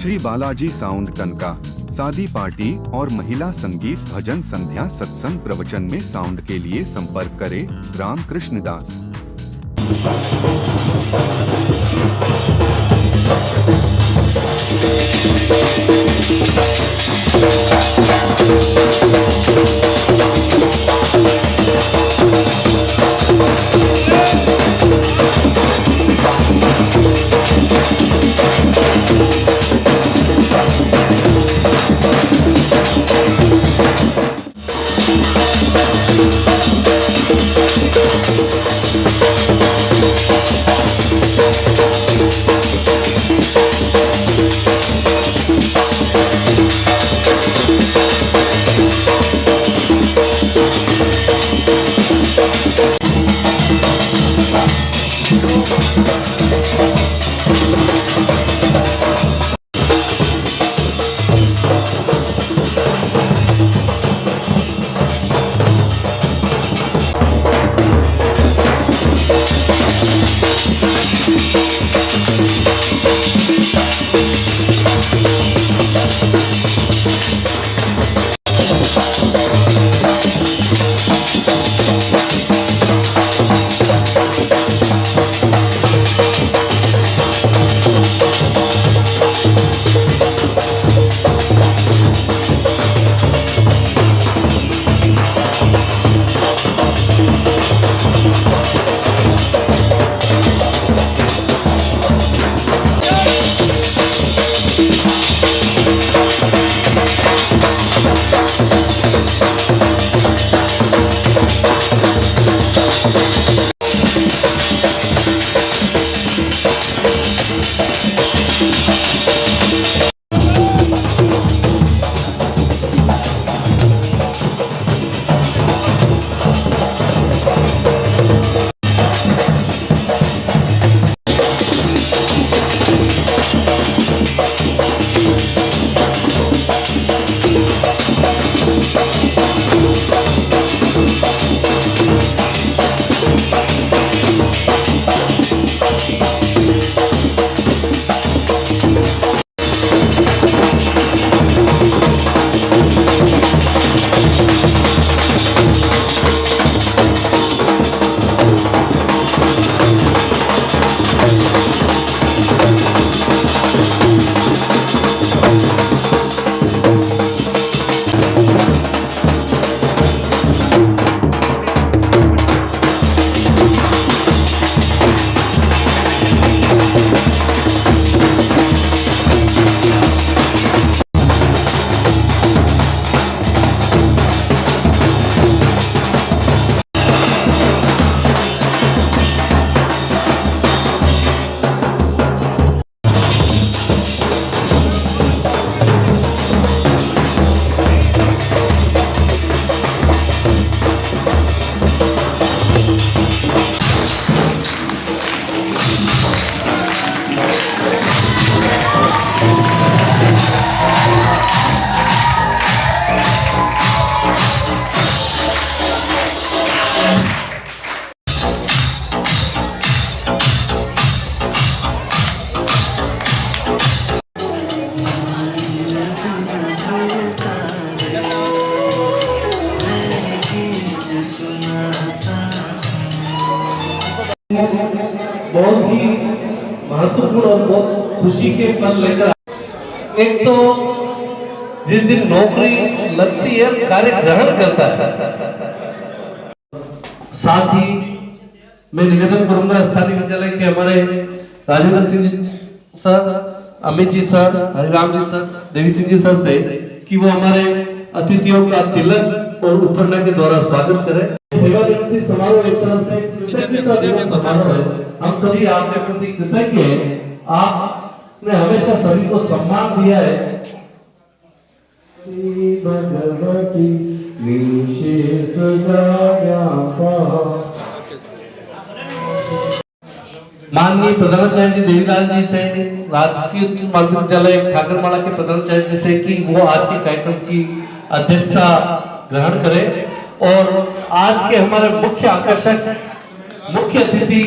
Shri Balaji sound कनका, शादी party और महिला संगीत भजन संध्या सत्संग प्रवचन में साउंड के लिए संपर्क करें रामकृष्ण दास। बहुत ही महत्वपूर्ण और बहुत खुशी के पल लेकर एक तो जिस दिन नौकरी लगती है कार्य ग्रहण करता है, साथ ही मैं निवेदन करूंगा स्थानीय विद्यालय के हमारे राजेंद्र सिंह जी सर, अमित जी सर, हरिराम जी सर, देवी सिंह जी सर से कि वो हमारे अतिथियों का तिलक और उपरना के द्वारा स्वागत करें। सेवा निवृत्ति समारोह एक तरह से कृतज्ञता दिवस समारोह है। हम सभी आपके प्रति कृतज्ञ हैं। आपने हमेशा सभी को सम्मान दिया है। भगवती विशेष माननीय प्रधानाचार्य जी देवीलाल जी से, राजकीय माध्यमिक विद्यालय ठाकरमाला के प्रधानाचार्य जी से कि वो आज के कार्यक्रम की अध्यक्षता ग्रहण करें और आज के हमारे मुख्य आकर्षक मुख्य अतिथि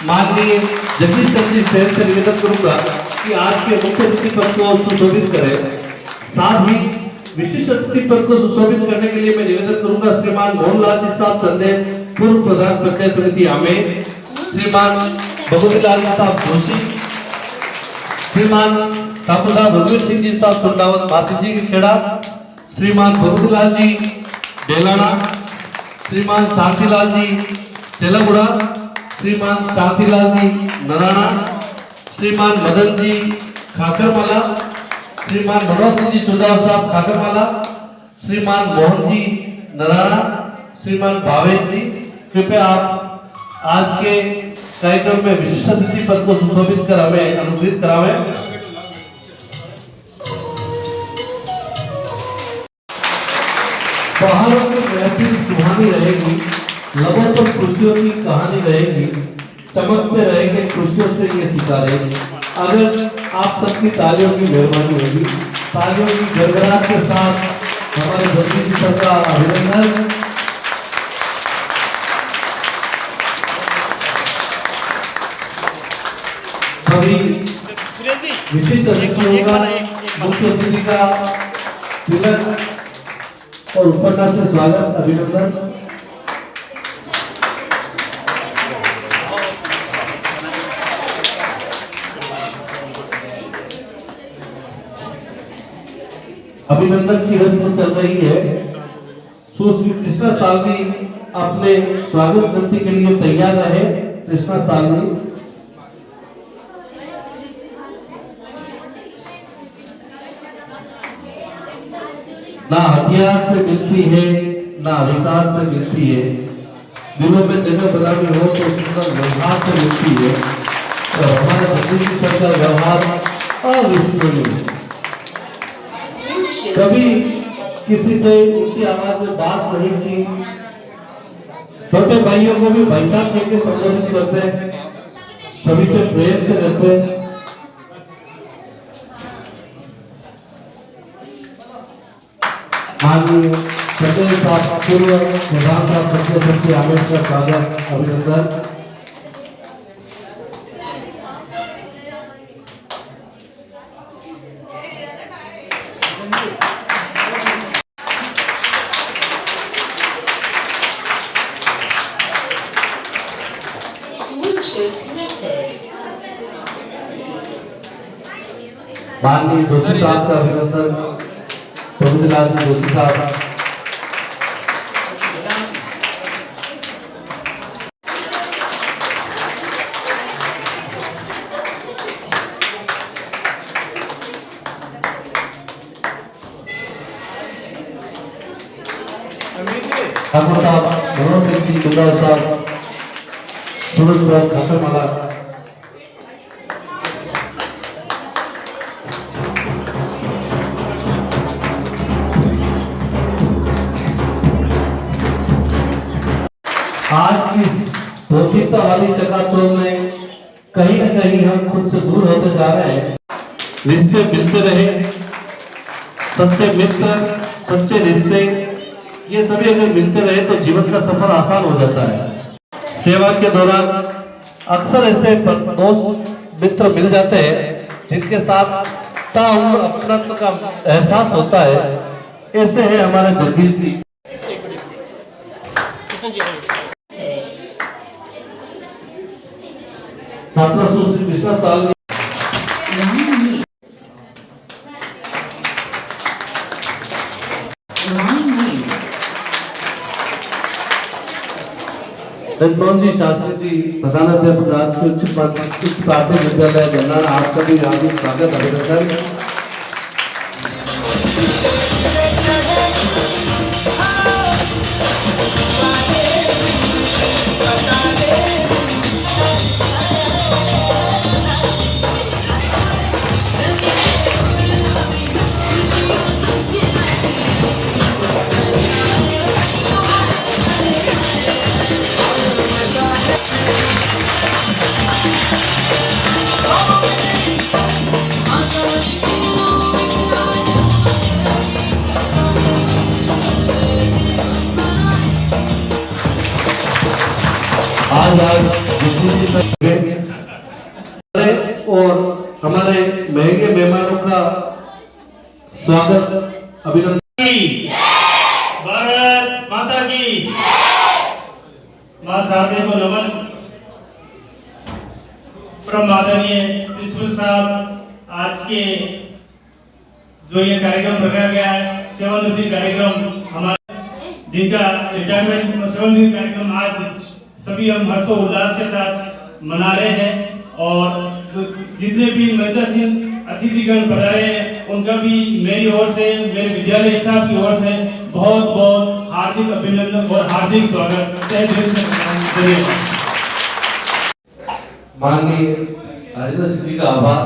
माननीय जगदीश चंद्र जी से निवेदन करूंगा कि आज के मुख्य अतिथि पद को सुशोभित करें। साथ ही विशिष्ट अतिथि पद को सुशोभित करने के लिए मैं निवेदन करूंगा श्रीमान मोहनलाल जी साहब चंदे, पूर्व प्रधान पंचायत समिति आमेर, श्रीमान भगवतीलाल जी साहब जोशी, श्रीमान ठाकुर साहब रघुवीर सिंह जी साहब चुंडावत मासी जी के खेड़ा, श्रीमान भगवतीलाल जी डेलाना, श्रीमान शांतिलाल जी चेलागुड़ा, श्रीमान शांतिलाल जी नराना, श्रीमान मदन जी खाकरमाला, श्रीमान मनोज सिंह जी चुंडावत साहब खाकरमाला, श्रीमान मोहन जी नराना, श्रीमान भावेश जी, कृपया आप आज के कार्यक्रम में विशिष्ट अतिथि पद को सुशोभित कर हमें अनुग्रहित करावें। पहाड़ों की महफिल सुहानी रहेगी, लबों पर खुशियों की कहानी रहेगी, चमकते रहेंगे खुशियों से ये सितारे। अगर आप सबकी तालियों की मेहरबानी होगी, तालियों की गड़गड़ाहट के साथ हमारे जगदीश जी सर का अभिनंदन। सभी विशिष्ट अतिथियों का मुख्य अतिथि का तिलक और उपन्यास से स्वागत अभिनंदन। अभिनंदन की रस्म चल रही है। सुश्री कृष्णा सालवी अपने स्वागत करने के लिए तैयार रहे। कृष्णा सालवी ना हथियार से मिलती है ना अधिकार से मिलती है, दिलों में जगह बनानी हो तो सुंदर व्यवहार से मिलती है। और हमारे जगदीश सर का व्यवहार अविस्मरणीय। कभी किसी से ऊंची आवाज में बात नहीं की, छोटे भाइयों को भी भाई साहब कहकर संबोधित करते हैं, सभी से प्रेम से रहते हैं। माननीय चंद्र साहब पूर्व प्रधान साहब पंचायत समिति आमेर का स्वागत अभिनंदन। माननीय जोशी साहब का अभिनंदन। भगवतीलाल जी जोशी साहब ठाकुर साहब मनोज सिंह जी चुंडावत साहब सूरज खाकरमाला, आज की भौतिकता वाली चकाचौंध में कहीं न कहीं हम खुद से दूर होते जा रहे हैं। रिश्ते मिलते रहे, सच्चे मित्र, सच्चे रिश्ते, ये सभी अगर मिलते रहे तो जीवन का सफर आसान हो जाता है। सेवा के दौरान अक्सर ऐसे दोस्त मित्र मिल जाते हैं जिनके साथ ताउम्र अपनत्व का एहसास होता है। ऐसे हैं हमारे जगदीश जी। छात्रा सुश्री कृष्णा सालवी, रजमोहन जी शास्त्री जी प्रधानाध्यापक राजकीय उच्च प्राथमिक विद्यालय जन्नान, आपका भी हार्दिक स्वागत अभिनंदन। आज और हमारे मेहमानों का स्वागत अभिनंदन। भारत माता की मां शारदे को नमन। परम आदरणीय प्रिंसिपल साहब, आज के जो ये कार्यक्रम रखा गया है सेवानिवृत्ति कार्यक्रम, हमारे जिनका रिटायरमेंट और सेवानिवृत्ति कार्यक्रम आज सभी हम हर्षोल्लास के साथ मना रहे हैं। और जितने भी मेजरसिन अतिथिगण पधारे हैं उनका भी मेरी ओर से, मेरे विद्यालय स्टाफ की ओर से बहुत बहुत हार्दिक अभिनंदन और हार्दिक स्वागत। तहे दिल से धन्यवाद। माननीय हरिंदर सिंह जी का आभार।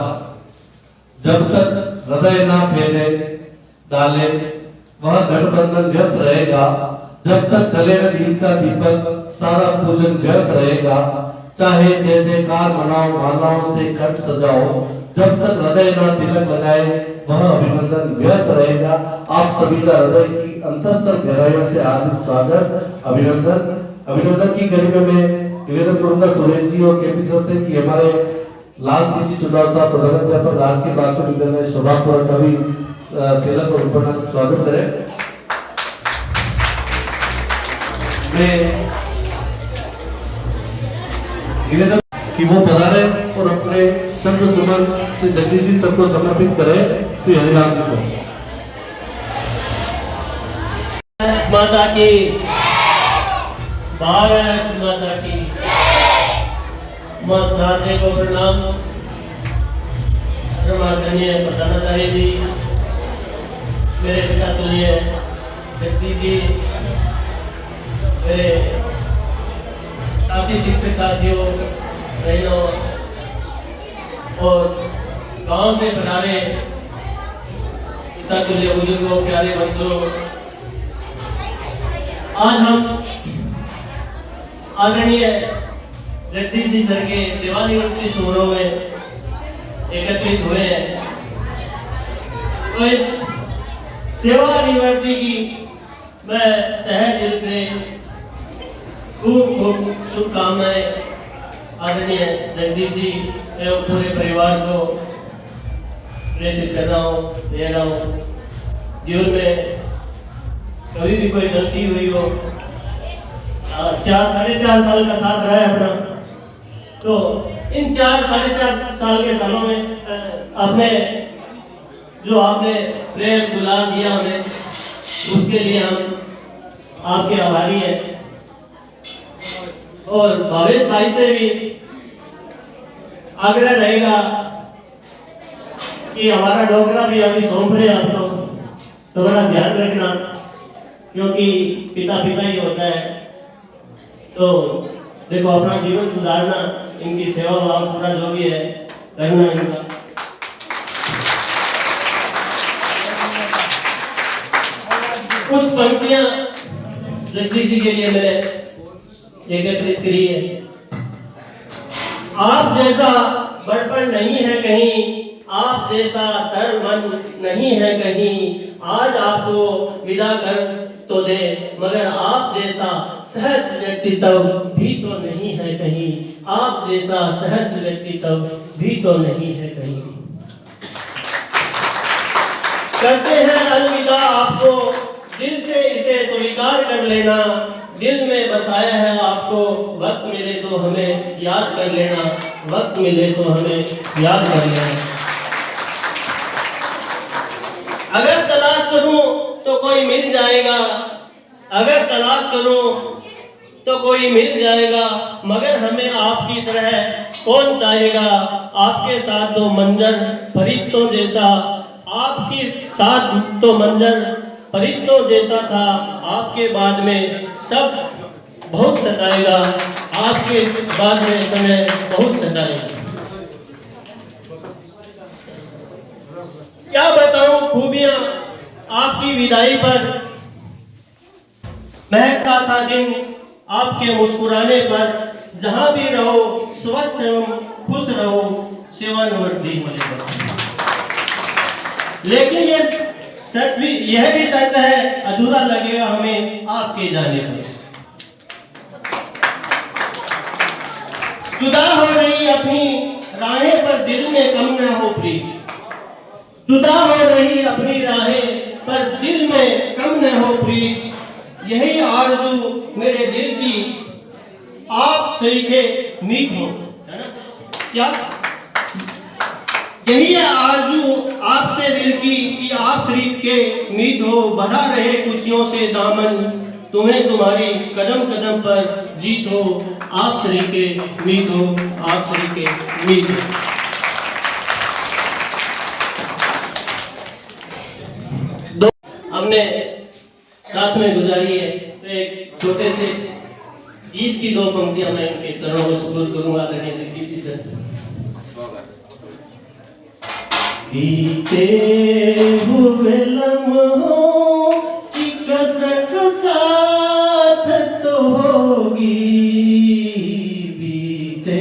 जब तक हृदय ना फैले डाले वह गठबंधन व्यर्थ रहेगा। जब तक जले न दिल का दीपक सारा पूजन व्यर्थ रहेगा। चाहे जय जयकार मनाओ, मालाओं से कट सजाओ, जब तक हृदय ना तिलक लगाए वह अभिनंदन व्यर्थ रहेगा। आप सभी का हृदय की अंतस्तर गहराइयों से हार्दिक स्वागत, अभिनंदन की कड़ी में निवेदन करूंगा सुरेश जी और केपी सर से कि हमारे लाल सिंह जी चुनाव साहब प्रधानाध्यापक राज के बाद में निवेदन शोभापुर कवि तिलक और उपन्यास से स्वागत करें। मैं निवेदन कि वो पधारे और अपने संग सुमन श्री जगदीश जी सबको समर्पित करें। श्री हरिराम जी को माता की, भारत माता की, मां शारदे को प्रणाम। आदरणीय प्रधानाचार्य जी, मेरे पिता तुल्य जगदीश जी, मेरे साथी शिक्षक साथियों, बहनों और गांव से पधारे पिता तुल्य बुजुर्गों, प्यारे बच्चों, आज हम आदरणीय जगदीश जी सर के सेवानिवृत्ति समारोह में एकत्रित हुए हैं। तो इस सेवानिवृत्ति की मैं तहे दिल से खूब खूब शुभकामनाएं आदरणीय जगदीश जी एवं पूरे परिवार को प्रेषित कर रहा हूँ, दे रहा हूँ। जीवन में कभी भी कोई गलती हुई हो, 4-4.5 साल का साथ रहा है अपना, तो इन 4-4.5 साल के सालों में आपने प्रेम दुलार दिया हमें, उसके लिए हम आपके आभारी हैं। और भावेश भाई से भी आग्रह रहेगा कि हमारा डोकरा भी अभी सौंप रहे आप लोग, तो बड़ा ध्यान रखना, क्योंकि पिता ही होता है। तो देखो, अपना जीवन सुधारना, इनकी सेवा भाव पूरा जो भी है करना इनका। कुछ पंक्तियां जगदीश जी के लिए मैंने एकत्रित करी है। आप जैसा बड़पन नहीं है कहीं, आप जैसा सर मन नहीं है कहीं, आज आपको विदा कर तो दे, मगर आप जैसा सहज व्यक्तित्व भी तो नहीं है कहीं, आप जैसा सहज व्यक्तित्व भी तो नहीं है कहीं। करते हैं अलविदा आपको, दिल से इसे स्वीकार कर लेना, दिल में बसाया है आपको, वक्त मिले तो हमें याद कर लेना, वक्त मिले तो हमें याद कर लेना। अगर तलाश करूं तो कोई मिल जाएगा, अगर तलाश करूं तो कोई मिल जाएगा, मगर हमें आपकी तरह कौन चाहेगा। आपके साथ तो मंजर फरिश्तों जैसा, आपके साथ तो मंजर फरिश्तों जैसा था, आपके बाद में सब बहुत सताएगा, आपके बाद में समय बहुत सताएगा। क्या बताऊं खूबियां आपकी विदाई पर, महकता था दिन आपके मुस्कुराने पर, जहां भी रहो स्वस्थ एवं खुश रहो, सेवानिवृत्ति होने पर। लेकिन यह भी सच है, अधूरा लगेगा हमें आपके जाने पर। जुदा हो रही अपनी राहें पर, दिल में कम न हो प्रीत, जुदा हो रही अपनी राहें, पर दिल में कम न हो प्रीत, यही आरज़ू मेरे दिल की, आप शरीके मीत हो, है ना? क्या यही है आरज़ू आपसे दिल की कि आप शरीक के मीत हो, भरा रहे खुशियों से दामन, तुम्हें तुम्हारी कदम कदम पर जीत हो, आप शरीके मीत हो, आप शरीके मीत हो। दो हमने साथ में गुजारी है, तो एक छोटे से गीत की दो पंक्तियां मैं इनके चरणों में सुपुर्द करूंगा करने से किसी से। बीते हुए लम्हों की कसक साथ तो होगी, बीते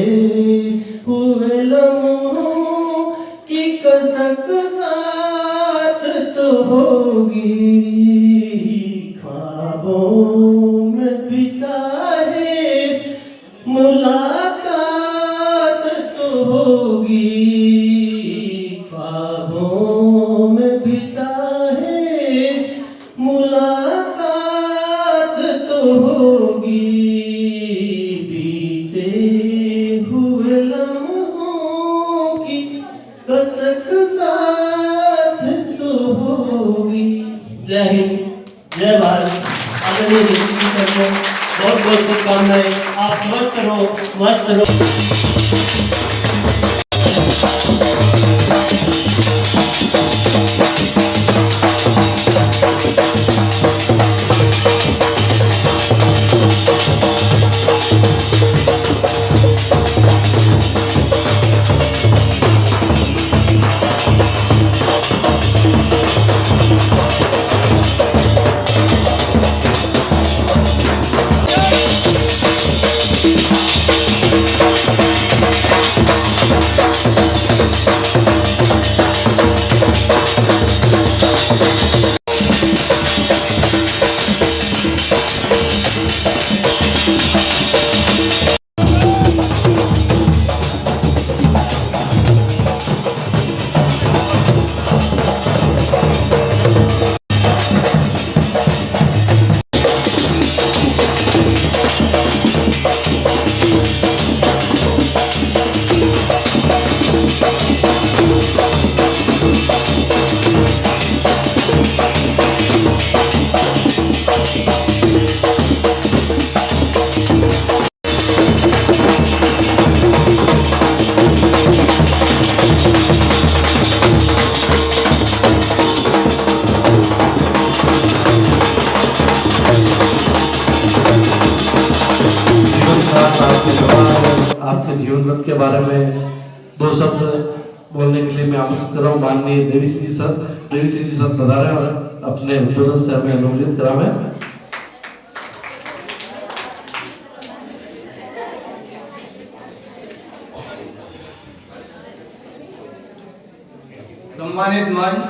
हुए लम्हों की कसक साथ तो होगी, ख्वाबों में भी चाहे मुलाकात तो होगी, ख्वाबों में भी चाहे मुलाकात तो होगी, बीते हुए लम्हों की कसक साथ तो होगी। जय हिंद, जय भारत। आदरणीय डिप्टी सर को बहुत बहुत शुभकामनाएं। आप स्वस्थ रहो, मस्त रहो। आपके जीवन व्रत के बारे में दो शब्द बोलने के लिए मैं आमंत्रित कर रहा हूँ माननीय देवी सिंह जी सर। देवी सिंह जी सर बता रहे हैं और अपने उद्बोधन से हमें अनुमोदित करा है। सम्मानित मंच,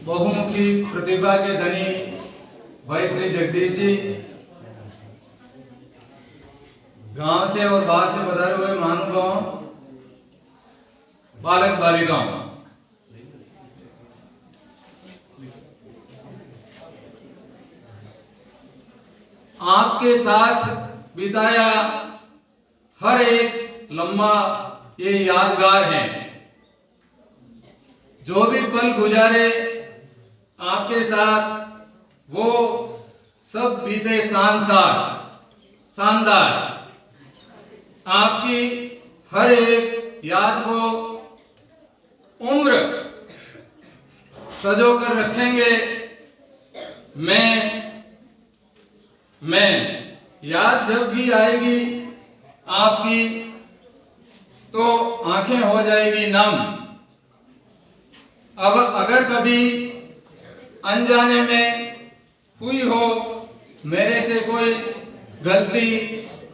बहुमुखी प्रतिभा के धनी भाई श्री जगदीश जी, गांव से और बाहर से पधारे हुए महानुभाव, बालक बालिकाओं, आपके साथ बिताया हर एक लम्हा ये यादगार है। जो भी पल गुजारे आपके साथ वो सब बीते शानदार। आपकी हर एक याद को उम्र सजो कर रखेंगे। मैं याद जब भी आएगी आपकी तो आंखें हो जाएगी नम। अब अगर कभी अनजाने में हुई हो मेरे से कोई गलती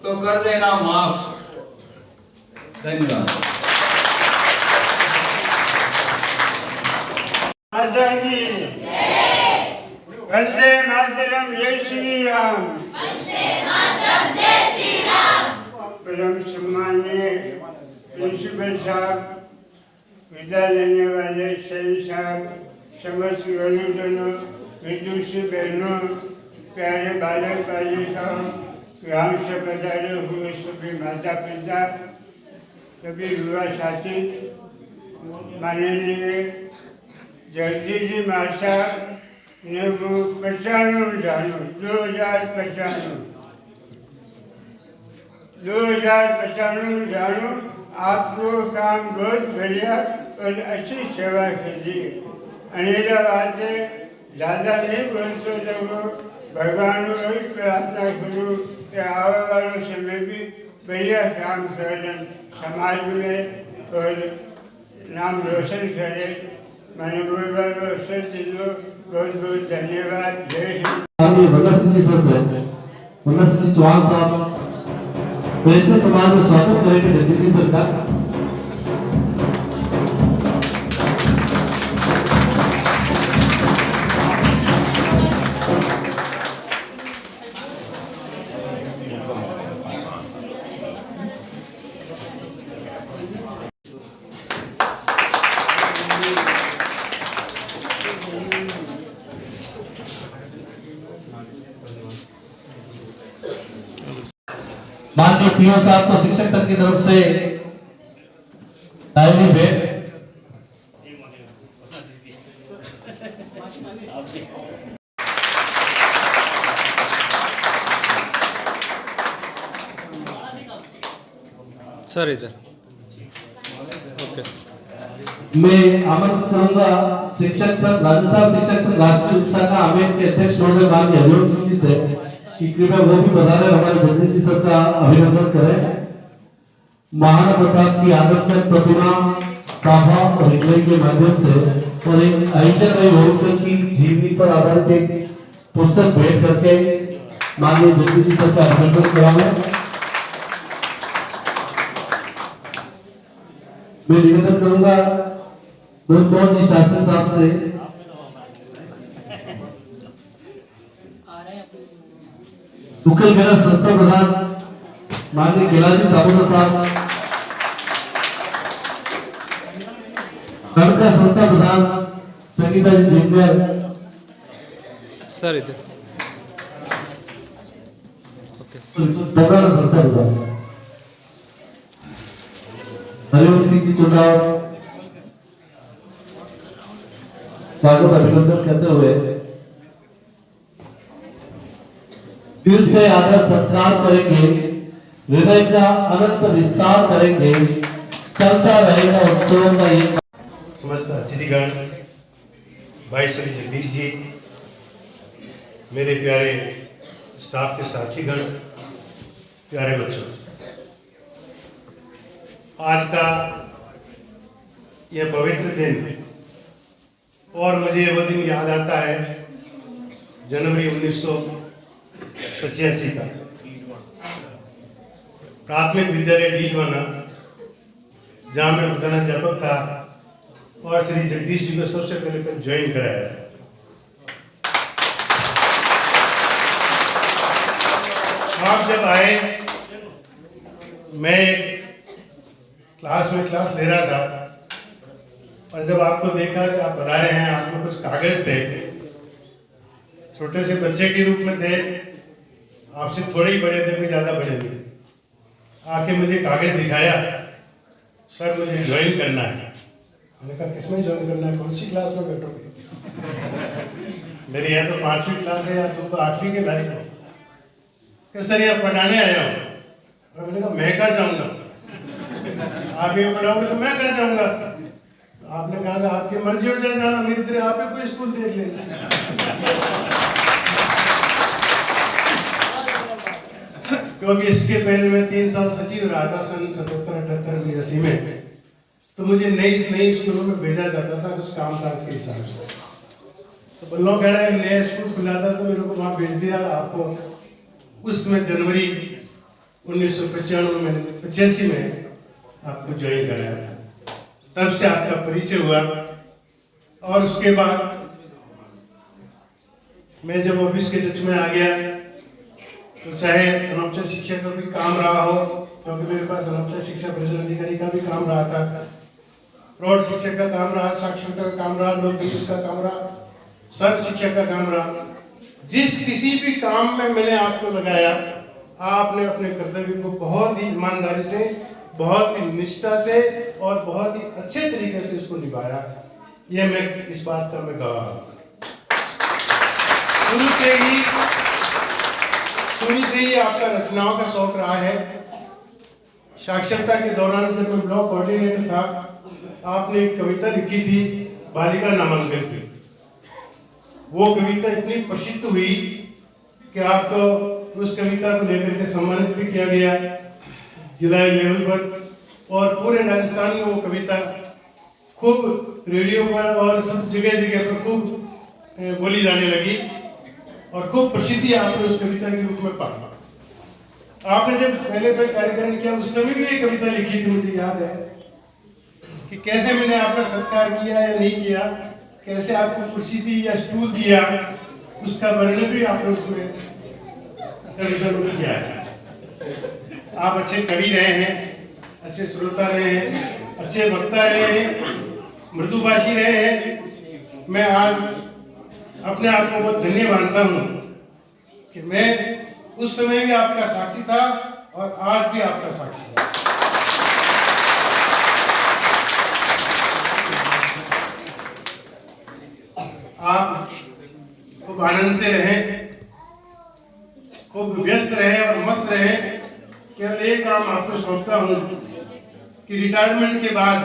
तो कर देना माफ। धन्यवाद। माता जी वंदे मातरम, जय श्री राम। परम सम्माननीय प्रिंसिपल साहब, विदा लेने वाले सही साहब, समस्त गुरुजनों, विदुषी बहनों, प्यारे बालक बालिकाओं, गाँव से पधारे हुए सभी माता पिता, सभी युवा साथी, माननीय जगदीश जी महाशय ने 95 जानो 2095 जानो आपको काम बहुत बढ़िया और अच्छी सेवा कीजिए। अनेरा बातें ज़्यादा नहीं बोलते लोगों, भगवान को ही प्रार्थना करूँ कि आने वाले समय भी बढ़िया काम करें समाज में और नाम रोशन करें। मैंने बहुत बहुत धन्यवाद। जय हिंद। वन्ना सिंह जी सर से वन्ना सिंह चौहान साहब वैश्य समाज में स्वागत करेंगे जगदीश जी सर का। माननीय पीओ साहब को शिक्षक संघ की तरफ से डायरी भेंट। सर इधर ओके। मैं आमंत्रित करूंगा शिक्षक संघ राजस्थान शिक्षक संघ राष्ट्रीय उप शाखा अमेठ के अध्यक्ष महोदय माननीय हरिओम सिंह जी से कि कृपया वो भी पधारे हमारे जगदीश जी सर का अभिनंदन करें। महान प्रताप की आदमकद प्रतिमा साफा और हिटलर के माध्यम से और एक अहिल्याबाई होलकर की जीवनी पर आधारित एक पुस्तक भेंट करके माननीय जगदीश जी सर का अभिनंदन कराएं। मैं निवेदन करूंगा मोहन जी शास्त्री साहब से मुख्य मेरा संस्था प्रधान माननीय कैलाशी साबुदा साहब, का संस्था प्रधान संगीता जी जिम्मेर सर इधर ओके। संस्था प्रधान हरिओम सिंह जी चुनाव स्वागत अभिनंदन करते हुए दिल से आदर सत्कार करेंगे, हृदय का अनंत विस्तार करेंगे, चलता रहेगा उत्सवों का ये। समस्त अतिथिगण, भाई श्री जगदीश जी, मेरे प्यारे स्टाफ के साथीगण, प्यारे बच्चों, आज का यह पवित्र दिन और मुझे वह दिन याद आता है जनवरी 1985 का प्राथमिक विद्यालय डीडवाना, जहाँ मैं प्रधानाध्यापक था और श्री जगदीश जी को सबसे पहले ज्वाइन कराया था। आप जब आए, मैं क्लास ले रहा था और जब आपको देखा कि आप बता रहे हैं, आप में कुछ कागज थे, छोटे से बच्चे के रूप में थे, आपसे थोड़े ही बड़े थे, कोई ज़्यादा बड़े नहीं। आके मुझे कागज दिखाया, सर मुझे ज्वाइन करना है। मैंने कहा किसमें ज्वाइन करना है, कौन सी क्लास में बैठोगे? मेरी यहाँ तो 5वीं क्लास है, या तुम तो 8वीं के लायक हो। कि सर यहाँ पढ़ाने आया हूँ। और मैंने कहा मैं कहाँ जाऊँगा, आप ये पढ़ाओगे तो मैं कहाँ जाऊँगा? आपने कहा कि आपकी मर्जी हो जाए जाना, मेरी तरह आप ही कोई स्कूल देख लेना। क्योंकि इसके पहले मैं 3 साल सचिव रहा था सन 77-78-82 में, तो मुझे नई स्कूलों में भेजा जाता था कुछ कामकाज के हिसाब से। तो बल्लो कह रहा है नया स्कूल खुला था तो मेरे को वहाँ भेज दिया। आपको उसमें जनवरी 1985 में आपको ज्वाइन कराया था। तब से आपका परिचय हुआ और उसके बाद मैं जब ऑफिस के टच में आ गया तो चाहे अनौपचारिक शिक्षा का भी काम रहा हो, क्योंकि मेरे पास अनौपचारिक शिक्षा परिषद अधिकारी का भी काम रहा था, प्रौढ़ शिक्षा का काम रहा, साक्षरता का काम रहा, लोक निवेश का काम रहा, सर्व शिक्षा का काम रहा। जिस किसी भी काम में मैंने आपको लगाया, आपने अपने कर्तव्य को बहुत ही ईमानदारी से, बहुत ही निष्ठा से और बहुत ही अच्छे तरीके से इसको निभाया। ये मैं इस बात का मैं गवाह हूँ। शुरू से ही आपका रचनाओं का शौक रहा है। साक्षरता के दौरान जब मैं ब्लॉक कोऑर्डिनेटर था, आपने एक कविता लिखी थी बालिका नामांकन की। वो कविता इतनी प्रसिद्ध हुई कि आपको उस कविता को लेकर के सम्मानित भी किया गया जिला लेवल पर, और पूरे राजस्थान में वो कविता खूब रेडियो पर और सब जगह जगह पर खूब बोली जाने लगी और खूब प्रसिद्धि आपने उस कविता के रूप में पाई। आपने जब पहले कार्यक्रम किया उस समय भी एक कविता लिखी थी, मुझे याद है कि कैसे मैंने आपका सत्कार किया या नहीं किया, कैसे आपको कुर्सी दी या स्टूल दिया, उसका वर्णन भी आपने उसमें कविता में किया है। आप अच्छे कवि रहे हैं, अच्छे श्रोता रहे हैं, अच्छे वक्ता रहे हैं, मृदुभाषी रहे हैं। मैं आज अपने आप को बहुत धन्य मानता हूँ कि मैं उस समय भी आपका साक्षी था और आज भी आपका साक्षी हूँ। आप खूब आनंद से रहें, खूब व्यस्त रहें और मस्त रहें। केवल एक काम आपको सौंपता हूँ कि रिटायरमेंट के बाद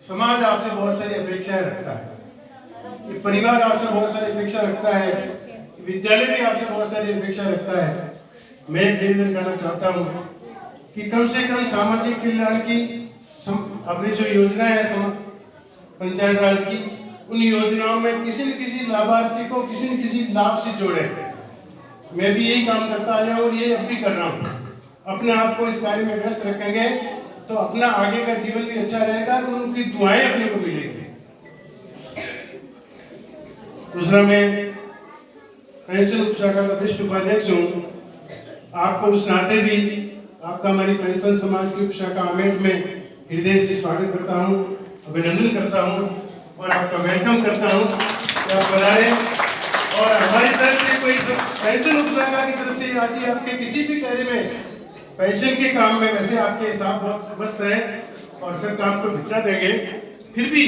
समाज आपसे बहुत सारी अपेक्षाएं रखता है, कि परिवार आपसे बहुत सारी अपेक्षा रखता है, विद्यालय भी आपसे बहुत सारी अपेक्षा रखता है। मैं एक निवेदन करना चाहता हूँ कि कम से कम सामाजिक कल्याण की अपनी जो योजना है पंचायत राज की, उन योजनाओं में किसी न किसी लाभार्थी को किसी न किसी लाभ से जोड़े। मैं भी यही काम करता आया हूँ और ये अब भी कर रहा हूँ। अपने आप को इस कार्य में व्यस्त रखेंगे तो अपना आगे का जीवन भी अच्छा रहेगा और उनकी दुआएं अपने को मिलेगी। दूसरा, मैं पेंशन उपशाखा का वरिष्ठ उपाध्यक्ष हूँ। आपको उस नाते भी आपका हमारी पेंशन समाज की उपशाखा आमेठ में हृदय से स्वागत करता हूँ, अभिनंदन करता हूँ और आपका वेलकम करता हूँ कि आप पधारें। और हमारी तरफ से कोई पेंशन उपशाखा की तरफ से आदि आपके किसी भी कार्य में पेंशन के काम में, वैसे आपके हिसाब बहुत मस्त है और सब काम को भिजवा देंगे, फिर भी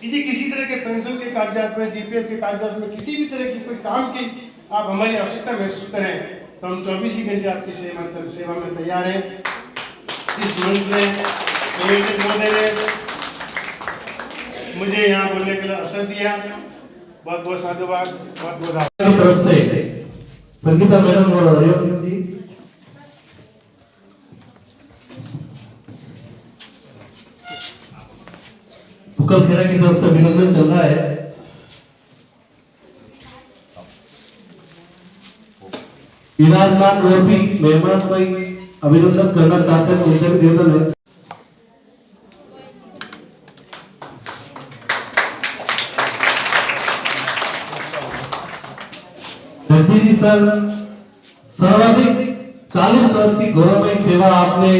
यदि किसी तरह के पेंशन के कागजात में, जीपीएफ के कागजात में किसी भी तरह की कोई काम की आप हमारी आवश्यकता महसूस करें तो हम 24 ही घंटे आपकी सेवा में तैयार हैं। इस मंच में महोदय ने मुझे यहाँ बोलने के लिए अवसर दिया, बहुत बहुत साधुवाद, बहुत बहुत तरफ से संगीता मैडम और हरिओम सिंह जी। खेड़ा की तरफ से अभिनंदन चल रहा है। विराजमान और भी मेहमान कोई अभिनंदन करना चाहते हैं तो उनसे भी निवेदन है। जगदीश जी सर, सर्वाधिक 40 वर्ष की गौरवमयी सेवा आपने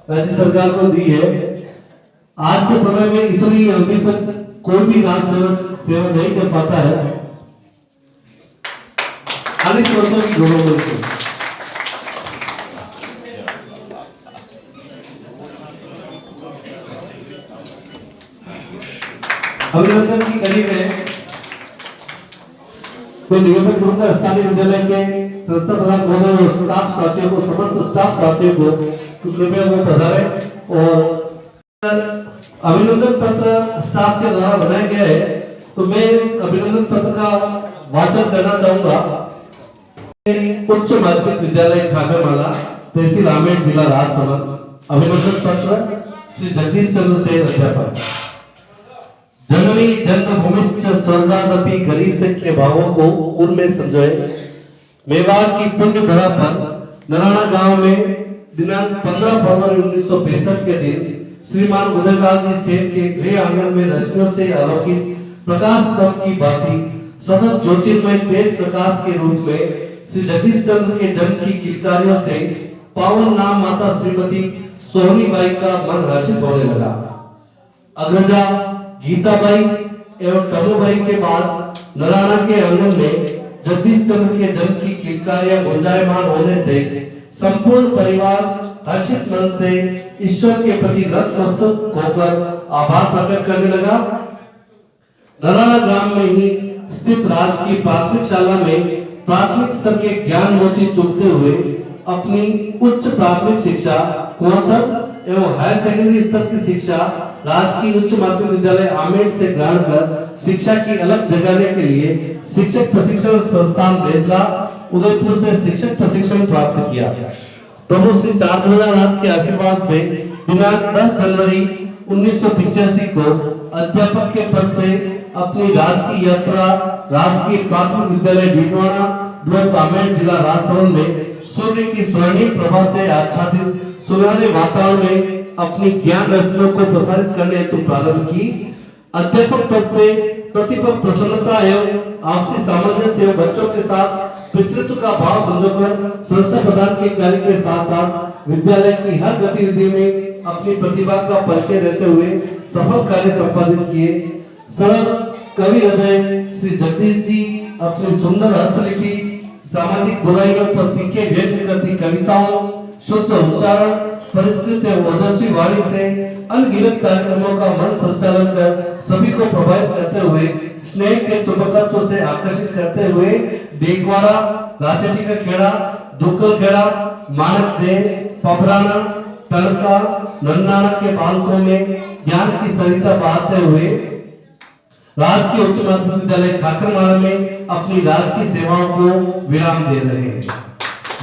राज्य सरकार को दी है। आज के समय में इतनी अवधि तक कोई भी राज्य सेवा नहीं कर पाता है। 40 वर्षों की गौरवमयी सेवा। अभिनंदन की कड़ी में तो निवेदन करूंगा स्थानीय विद्यालय के संस्था प्रधान महोदय और स्टाफ साथियों को, समस्त स्टाफ साथियों को कृपया वो पधारे और अभिनंदन पत्र स्टाफ के द्वारा बनाया गया है। तो मैं अभिनंदन पत्र का वाचन करना चाहूंगा। उच्च माध्यमिक विद्यालय खागरमाला, तहसील आमेठ, जिला राजसमंद। अभिनंदन पत्र श्री जगदीश चंद्र सेन अध्यापक। जननी जन्मभूमिश्च स्वर्गादपि गरीसख्य भावों को उर्मे संजोए। मेवाड़ की पुण्य धरा पर नराना गांव में दिनांक 15 फरवरी 1965 के दिन श्रीमान उदयलाल जी सेन के गृह आंगन में रश्मियों से आलोकित प्रकाश स्तंभ की भांति सतत ज्योतिर्मय तेज प्रकाश के रूप में श्री जगदीश चंद्र के जन्म की किलकारियों से पावन नाम माता श्रीमती सोहनी बाई का मन हर्षित होने लगा। अग्रजा गीताबाई एवं टबूबाई के बाद नराना के आंगन में जगदीश चंद्र के जन्म की किलकारियां गुंजायमान होने से संपूर्ण परिवार हर्षित मन से ईश्वर के प्रति नतमस्तक होकर आभार प्रकट करने लगा। नराना ग्राम में ही स्थित राजकीय प्राथमिक शाला में प्राथमिक स्तर के ज्ञान मोती चूमते हुए अपनी उच्च प्राथमिक शिक्षा कुआंतर एवं हायर सेकेंडरी स्तर की शिक्षा राजकीय उच्च माध्यमिक विद्यालय आमेर से ग्रहण कर शिक्षा की अलग जगाने के लिए शिक्षक प्रशिक्षण संस्थान बेतला उदयपुर से शिक्षक प्रशिक्षण प्राप्त किया। प्रभु श्री चारभुजानाथ के आशीर्वाद से दिनांक 10 जनवरी 1985 को अध्यापक के पद से अपनी राजकीय यात्रा राजकीय प्राथमिक विद्यालय डीडवाना ब्लॉक आमेर जिला राजसमंद में सूर्य की स्वर्णिम प्रभा से आच्छादित सुनहरे वातावरण में अपनी ज्ञान रचनाओं को प्रसारित करने हेतु प्रारंभ की। अध्यापक पद से प्रतिपक्ष प्रसन्नता एवं आपसी सामंजस्य एवं बच्चों के साथ पितृत्व का भाव समझकर संस्था प्रदान के कार्य के साथ साथ विद्यालय की हर गतिविधि में अपनी प्रतिभा का परिचय देते हुए सफल कार्य संपादित किए। सरल कवि हृदय श्री जगदीश जी अपनी सुंदर हस्तलिपि सामाजिक बुराइयों पर तीखे व्यक्त करती कविताओं शुद्ध उच्चारण परिष्कृत एवं ओजस्वी वाणी से अनगिनत कार्यक्रमों का मन संचालन कर सभी को प्रभावित करते हुए स्नेह के चुंबकत्व से आकर्षित करते हुए डेकवाड़ा, राचेटी का खेड़ा, दुक्कल खेड़ा, मानक दे, पबराना, टरका, नन्नाना के बालकों में ज्ञान की सरिता बहाते हुए राजकीय उच्च माध्यमिक विद्यालय खाकरमारा में अपनी राजकीय सेवाओं को विराम दे रहे हैं।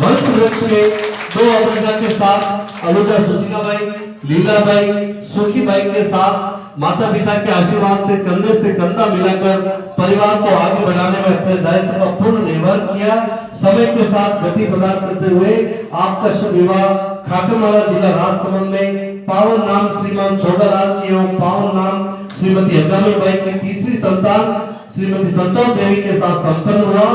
वंश वृक्ष में दो अग्रजा के साथ अनुजा सुशीलाबाई, लीलाबाई, सुखीबाई के साथ माता पिता के आशीर्वाद से कंधा मिलाकर परिवार को आगे बढ़ाने में अपने दायित्व का पूर्ण निर्वहन किया। समय के साथ गति प्रदान करते हुए आपका शुभ विवाह खाकरमारा जिला राजसमंद में पावन नाम श्रीमान छोड़ालाल जी एवं पावन नाम श्रीमती हगामीबाई की तीसरी संतान श्रीमती संतोष देवी के साथ संपन्न हुआ।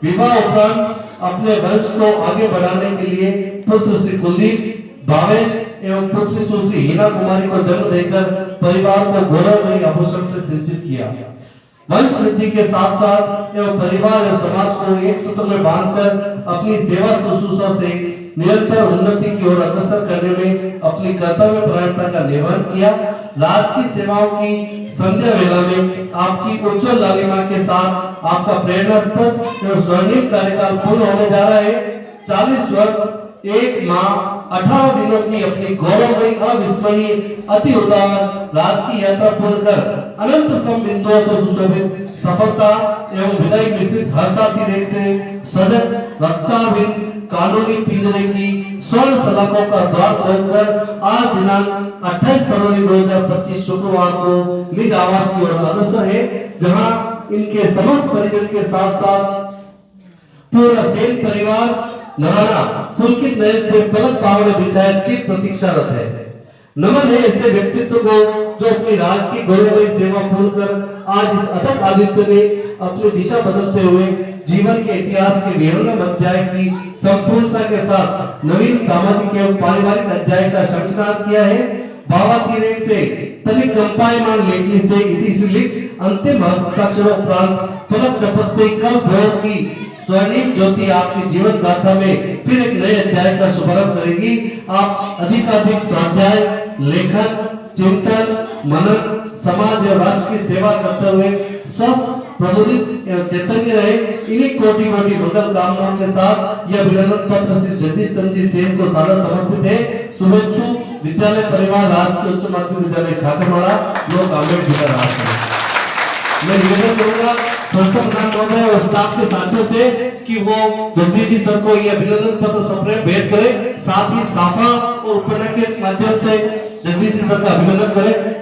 विवाह उपरांत अपने वंश को आगे बढ़ाने के लिए पुत्र श्री कुलदीप, भावेश एवं पुत्री सुश्री हीना कुमारी को जन्म देकर परिवार को गौरवमयी आभूषण से सिंचित किया। वंश वृद्धि के साथ साथ एवं परिवार एवं समाज को एक सूत्र में बांधकर अपनी सेवा शुश्रूषा से निरंतर उन्नति की ओर अग्रसर करने में अपनी कर्तव्य परायणता का निर्वहन किया। राजकीय सेवाओं की संध्या वेला में आपकी उज्जवल लालिमा के साथ आपका प्रेरणास्पद एवं स्वर्णिम कार्यकाल पूर्ण होने जा रहा है। 40 वर्ष 1 माह 18 दिनों की अपनी गौरवमयी अविस्मरणीय अति उदार राजकीय यात्रा पूर्ण कर अनंत सम बिंदुओं से सुशोभित सफलता एवं विदाई मिश्रित हर्षाति रेख से सजग रक्ताभिन कानूनी पिंजरे की स्वर्ण सलाखों का द्वार खोलकर आज दिनांक 28 फरवरी 2025 शुक्रवार को निज आवास की ओर अग्रसर है, जहां इनके समस्त परिजन के साथ साथ पूरा सेन परिवार नराना पुलकित नयन से पलक पावने बिछाए चित प्रतीक्षारत है। नमन है ऐसे व्यक्तित्व को जो अपनी राजकीय गौरवमयी सेवा पूर्ण कर आज इस अथक आदित्य ने अपनी दिशा बदलते हुए जीवन के इतिहास के विहंगम अध्याय की संपूर्णता के साथ नवीन सामाजिक एवं पारिवारिक अध्याय का संचालन किया है। भावातिरेक से तनिक कंपायमान लेखनी से इति श्रीलिख अंतिम हस्ताक्षरों उपरांत पलक झपकते कल भोर की स्वर्णिम ज्योति आपकी जीवन गाथा में फिर एक नए अध्याय का शुभारंभ करेगी। आप अधिकाधिक स्वाध्याय, लेखन, चिंतन, मनन, समाज और राष्ट्र की सेवा करते हुए स्वस्थ, प्रबोधित एवं चैतन्य रहे। इन्हीं कोटि कोटि मंगल कामनाओं के साथ यह अभिनंदन पत्र श्री जगदीश चंद्र जी सेन को सादर समर्पित है। शुभेच्छु विद्यालय परिवार राजकीय उच्च माध्यमिक विद्यालय खाकरमारा ब्लॉक आमेर जिला राजसमंद। मैं निवेदन करूंगा संस्था प्रधान महोदय और स्टाफ के साथियों से कि वो जगदीश जी सर को ये अभिनंदन पत्र सप्रेम भेंट करें, साथ ही साफा और उपन्यास के माध्यम से जगदीश जी सर का अभिनंदन करें।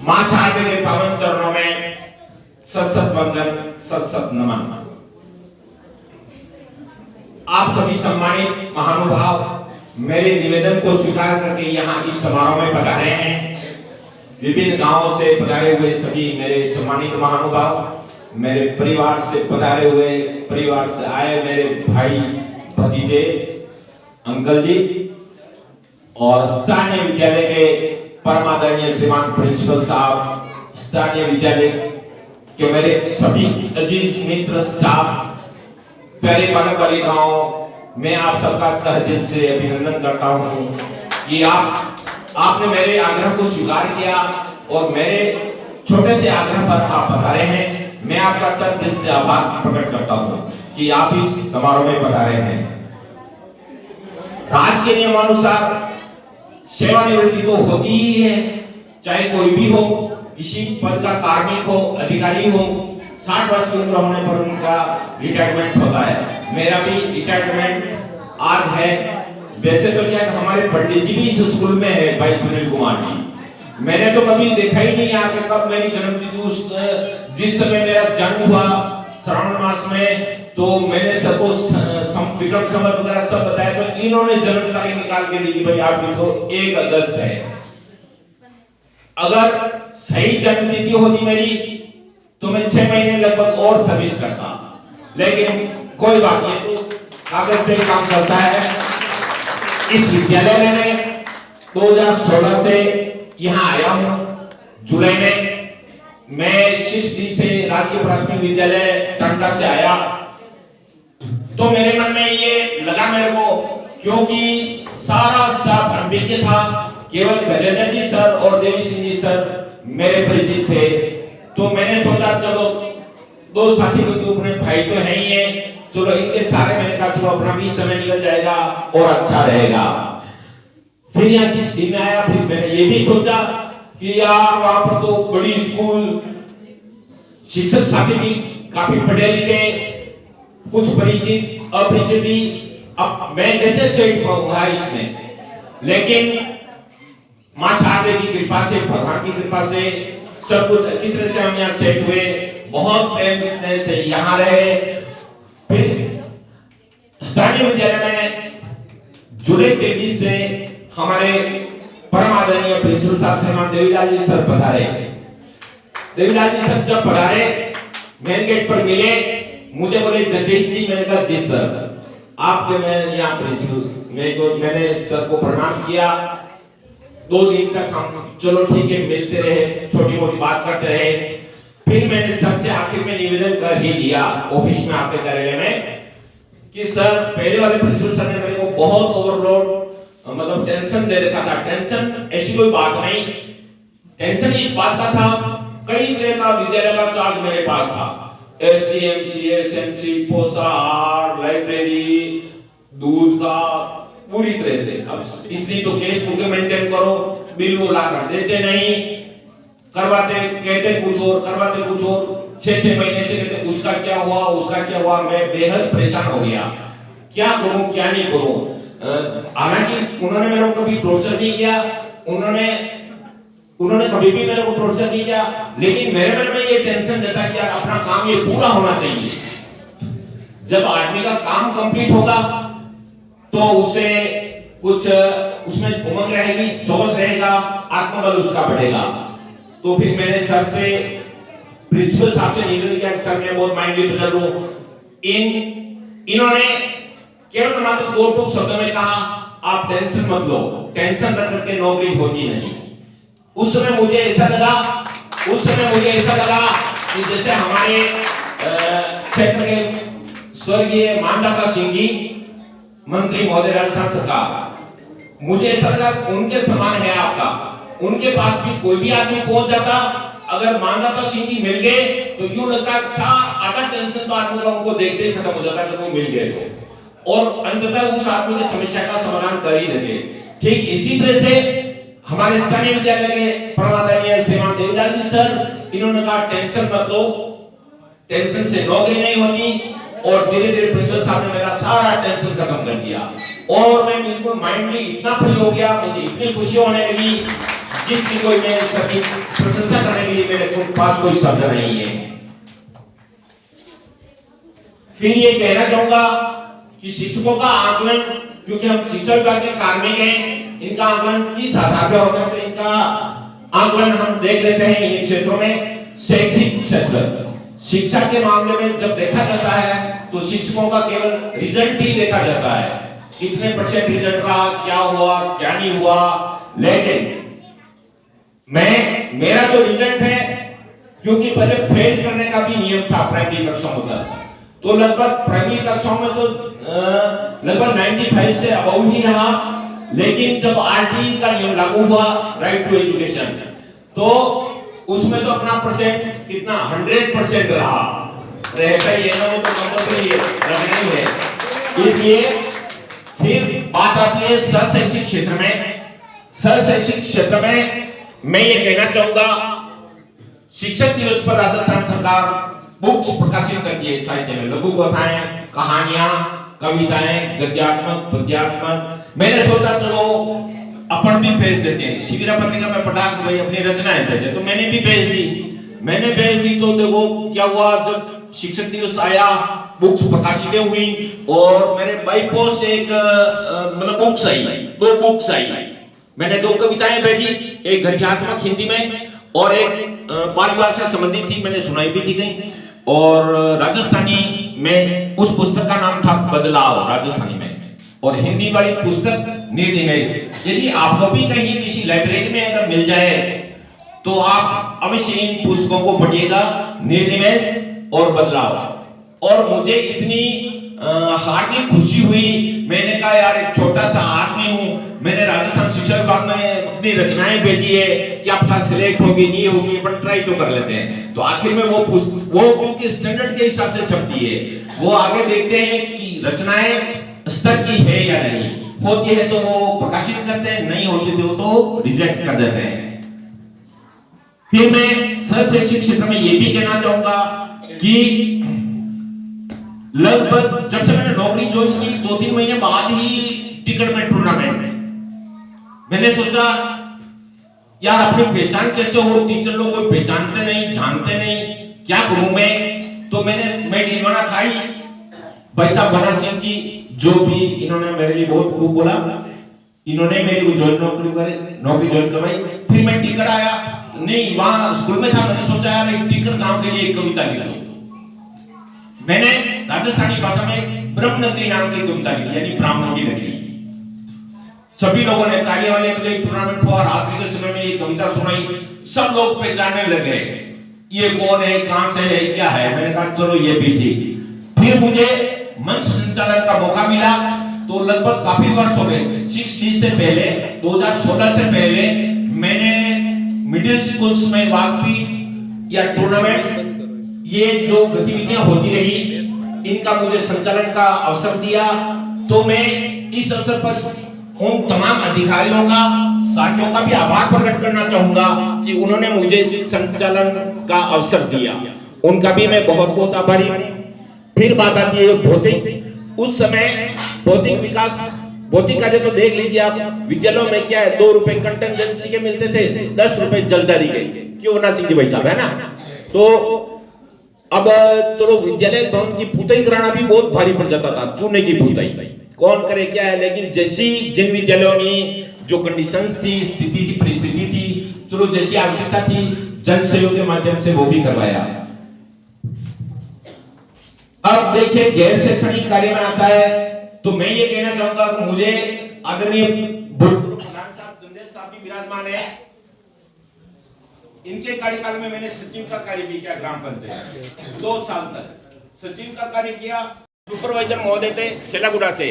मां शारदे के पावन चरणों में सत वंदन, सत नमन। आप सभी सम्मानित महानुभाव मेरे निवेदन को स्वीकार करके यहाँ इस समारोह में पधारे हैं। विभिन्न गांवों से पधारे हुए सभी मेरे सम्मानित महानुभाव, मेरे परिवार से पधारे हुए, परिवार से आए मेरे भाई भतीजे, अंकल जी, और स्थानीय विद्यालय के परमादरणीय श्रीमान प्रिंसिपल साहब, स्थानीय विद्यालय के मेरे सभी अजीज मित्र, स्टाफ, प्यारे बालक बालिकाओं, मैं आप सबका तहे दिल से अभिनंदन करता हूं कि आपने मेरे आग्रह को स्वीकार किया और मेरे छोटे से आग्रह पर आप पधारे हैं। मैं आपका तहे दिल से आभार प्रकट करता हूं कि आप इस समारोह में पधारे हैं। राज के नियमानुसार सेवानिवृत्ति तो होती ही है, चाहे कोई भी हो, किसी पद का कार्मिक हो, अधिकारी हो, 60 वर्ष की उम्र होने पर उनका रिटायरमेंट होता है। मेरा भी रिटायरमेंट आज है। वैसे तो क्या हमारे पंडित जी भी इस स्कूल में है, भाई सुनील कुमार जी। मैंने तो कभी देखा ही नहीं यहाँ के कब मेरी जन्मतिथि, जिस समय मेरा जन्म हुआ श्रावण मास में, तो मैंने सबको विक्रम संवत वगैरह सब बताया, तो इन्होंने जन्म तारीख निकाल के दी कि भाई आपकी तो 1 अगस्त है। अगर सही जन्मतिथि होती मेरी तो मैं 6 महीने लगभग और सर्विस करता, लेकिन कोई बात नहीं, तो कागज से काम चलता है। इस विद्यालय में मैं 2016 से यहाँ आया हूँ। जुलाई में मैं 6D से राजकीय प्राथमिक विद्यालय टंका से आया, तो मेरे मन में ये लगा मेरे को, क्योंकि सारा स्टाफ अनभिज्ञ था, केवल गजेंद्र जी सर और देवी सिंह जी सर मेरे परिचित थे। तो मैंने सोचा चलो 2 साथी बंधु अपने भाई तो है ही है, चलो इनके सारे, मैंने कहा चलो अपना भी समय निकल जाएगा और अच्छा रहेगा। फिर यहाँ 6D में आया, फिर मैंने ये भी सोचा कि यार वहां पर तो बड़ी स्कूल, शिक्षक साथी भी काफी पढ़े लिखे, कुछ परिचित अपरिचित भी, अब मैं कैसे सेट पाऊंगा इसमें। लेकिन मां शारदे की कृपा से, भगवान की कृपा से सब कुछ अच्छी तरह से हम यहाँ सेट हुए, बहुत प्रेम से यहाँ रहे। फिर स्थानीय विद्यालय में जुलाई 23 से हमारे परम आदरणीय प्रिंसिपल साहब श्रीमान देवीलाल जी सर पधारे। देवीलाल जी सर जब पधारे, मेन गेट पर मिले, मुझे बोले जगदीश जी, मैंने कहा जी सर आपके, मैं यहाँ प्रिंसिपल, मैंने सर को प्रणाम किया। 2 दिन तक हम चलो ठीक है मिलते रहे, छोटी मोटी बात करते रहे। फिर मैंने सर से आखिर में निवेदन कर ही दिया ऑफिस में, आपके कार्यालय में, कि सर पहले वाले प्रिंसिपल सर ने मेरे को बहुत ओवरलोड, मतलब टेंशन दे रखा था। टेंशन ऐसी कोई बात नहीं, टेंशन इस बात का था, कई तरह का विद्यालय का चार्ज मेरे पास था, SDMC, SMC, पोषाहार, लाइब्रेरी, दूध का, पूरी तरह से। अब इतनी तो केस बुक मेंटेन करो, बिल वो ला कर देते नहीं, करवाते कहते कुछ और, करवाते कुछ और, 6-6 महीने से कहते उसका क्या हुआ, उसका क्या हुआ। मैं बेहद परेशान हो गया, क्या करूं क्या नहीं करूं। हालांकि उन्होंने मेरे को कभी टॉर्चर नहीं किया, उन्होंने कभी भी मेरे को टॉर्चर नहीं किया, लेकिन मेरे मन में ये टेंशन रहता कि यार अपना काम ये पूरा होना चाहिए। जब आदमी का काम कंप्लीट होगा तो उसे कुछ उसमें उमंग रहेगी, जोश रहेगा, आत्मबल उसका बढ़ेगा। तो फिर मैंने सर से, प्रिंसिपल साहब से निवेदन किया, सर मैं बहुत माइंडली गुजर रहा हूं। इन्होंने केवल मात्र 2 टूक शब्दों में कहा, आप टेंशन मत लो, टेंशन रख करके नौकरी होती नहीं। उस समय मुझे ऐसा लगा कि जैसे हमारे क्षेत्र के स्वर्गीय मानदाता सिंह जी मंत्री महोदय राजस्थान सरकार, मुझे ऐसा लगा उनके समान है आपका, उनके पास भी कोई भी आदमी पहुंच जाता, अगर मानदाता सिंह जी मिल गए तो यूं लगता आधा टेंशन तो आदमी का उनको देखते ही खत्म हो जाता कि वो मिल गए तो, और अंततः उस आदमी की समस्या का समाधान कर ही देते। ठीक इसी तरह से हमारे स्थानीय विद्यालय के परमादरणीय श्रीमान देवीलाल जी सर, इन्होंने कहा टेंशन मत लो, टेंशन से नौकरी नहीं होती। और धीरे धीरे प्रिंसिपल साहब ने मेरा सारा टेंशन खत्म कर दिया और मैं बिल्कुल माइंडली इतना फ्री हो गया, मुझे इतनी खुशी होने लगी जिसकी कोई मैं सबकी प्रशंसा करने के लिए मेरे पास कोई शब्द नहीं है। फिर ये कहना चाहूंगा कि शिक्षकों का आकलन, क्योंकि हम शिक्षा विभाग के कार्मिक हैं, इनका आकलन किस आधार पर होता है, तो इनका आकलन हम देख लेते हैं इन क्षेत्रों में। शैक्षिक क्षेत्र, शिक्षा के मामले में जब देखा जाता है तो शिक्षकों का केवल रिजल्ट ही देखा जाता है कितने परसेंट रिजल्ट रहा, क्या हुआ क्या नहीं हुआ, लेकिन मेरा जो रिजल्ट है, क्योंकि पहले फेल करने का भी नियम था प्राइमरी कक्षाओं का, तो लगभग प्राइमरी कक्षाओं में तो लगभग 95 से अबव ही रहा, लेकिन जब आरटी का नियम लागू हुआ, राइट टू एजुकेशन, तो उसमें तो अपना परसेंट कितना 100% रहा, रहता ही है ना, वो तो कंपल्सरी है, रखना ही है। इसलिए फिर बात आती है सहशैक्षिक क्षेत्र में। सहशैक्षिक क्षेत्र में मैं ये कहना चाहूंगा, शिक्षक दिवस पर राजस्थान सरकार बुक्स प्रकाशित करती है साहित्य में, लघु कथाएं, कहानियां, कविताएं, गद्यात्मक, पद्यात्मक। मैंने सोचा चलो अपन भी भेज देते हैं, शिविरा पत्रिका में पटाख भाई अपनी रचनाएं भेजे, तो मैंने भी भेज दी तो देखो क्या हुआ, जब शिक्षक दिवस आया, बुक्स प्रकाशित हुई और मेरे बाई पोस्ट एक मतलब बुक्स आई, 2 बुक्स आई। मैंने 2 कविताएं भेजी, एक गद्यात्मक हिंदी में और एक बाल विवाह से संबंधित थी, मैंने सुनाई भी थी कहीं, और राजस्थानी में उस पुस्तक का नाम था बदलाव राजस्थानी में, और हिंदी वाली पुस्तक निर्निमेष। यदि आपको भी कहीं किसी लाइब्रेरी में अगर मिल जाए तो आप अवश्य इन पुस्तकों को पढ़िएगा, निर्निमेष और बदलाव। और मुझे इतनी हार्दिक खुशी हुई, मैंने कहा यार एक छोटा सा आदमी हूं, मैंने राजस्थान शिक्षा विभाग में अपनी रचनाएं भेजी है, क्या पता सिलेक्ट होगी नहीं होगी, अपन ट्राई तो कर लेते हैं। तो आखिर में वो क्योंकि स्टैंडर्ड के हिसाब से छपती है, वो आगे देखते हैं कि रचनाएं स्तर की है या नहीं, होती है तो वो प्रकाशित करते हैं, नहीं होती तो रिजेक्ट कर देते हैं। फिर मैं सहशैक्षिक क्षेत्र में ये भी कहना चाहूंगा कि लगभग जब से मैंने नौकरी ज्वाइन की 2-3 महीने बाद ही टिकट में टूर्नामेंट, मैंने सोचा यार अपनी पहचान कैसे हो, टीचर लोग कोई पहचानते नहीं, जानते नहीं, क्या करूं मैं। तो मैं डिलवाना था ही भाई साहब बना सिंह की, जो भी इन्होंने मेरे लिए बहुत खूब बोला, इन्होंने मेरी को नौकरी ज्वाइन करवाई। फिर मैं टिकट आया, नहीं वहां स्कूल में था, मैंने सोचा यार एक टिकट गांव के लिए एक कविता लिख दूं। मैंने राजस्थानी भाषा में ब्रह्म नगरी नाम की कविता लिखी, यानी ब्राह्मण की नगरी। सभी लोगों ने तालियां वाले मुझे टूर्नामेंट हुआ, रात्रि के समय में ये कविता सुनाई, सब लोग पहचानने लगे ये कौन है, कहां से है, क्या है। मैंने कहा चलो ये भी ठीक। फिर मुझे मंच संचालन का मौका मिला, तो लगभग काफी वर्ष हो गए, 60 से पहले 2016 से पहले मैंने मिडिल स्कूल्स में वाकपी या टूर्नामेंट्स, ये जो गतिविधियां होती रही, इनका मुझे संचालन का अवसर दिया। तो मैं इस अवसर पर उन तमाम अधिकारियों का, साथियों का भी आभार प्रकट करना चाहूंगा कि उन्होंने मुझे संचालन का अवसर दिया, उनका भी मैं बहुत बहुत आभारी हूं। फिर बात आती है भौतिक। उस समय भौतिक विकास, भौतिक कार्य तो देख लीजिए आप, विद्यालयों में क्या है, 2 रुपए कंटेंजेंसी के मिलते थे, 10 रुपए जलदारी के, क्यों ना सिंह जी भाई साहब, है ना। तो अब चलो विद्यालय भवन की पुताई कराना भी बहुत भारी पड़ जाता था, चूने की पुताई कौन करे क्या है, लेकिन जैसी जिन विद्यालयों में जो कंडीशंस थी, स्थिति थी, परिस्थिति थी, चलो जैसी आवश्यकता थी, जन सहयोग के माध्यम से वो भी करवाया। अब देखिए गैर शैक्षणिक कार्य में आता है, तो मैं ये कहना चाहूंगा कि मुझे आदरणीय प्रधान साहब चंदेल साहब भी विराजमान है, इनके कार्यकाल में मैंने सचिव का कार्य भी किया, ग्राम पंचायत 2 साल तक सचिव का कार्य किया। सुपरवाइजर महोदय थे सेलागुड़ा से,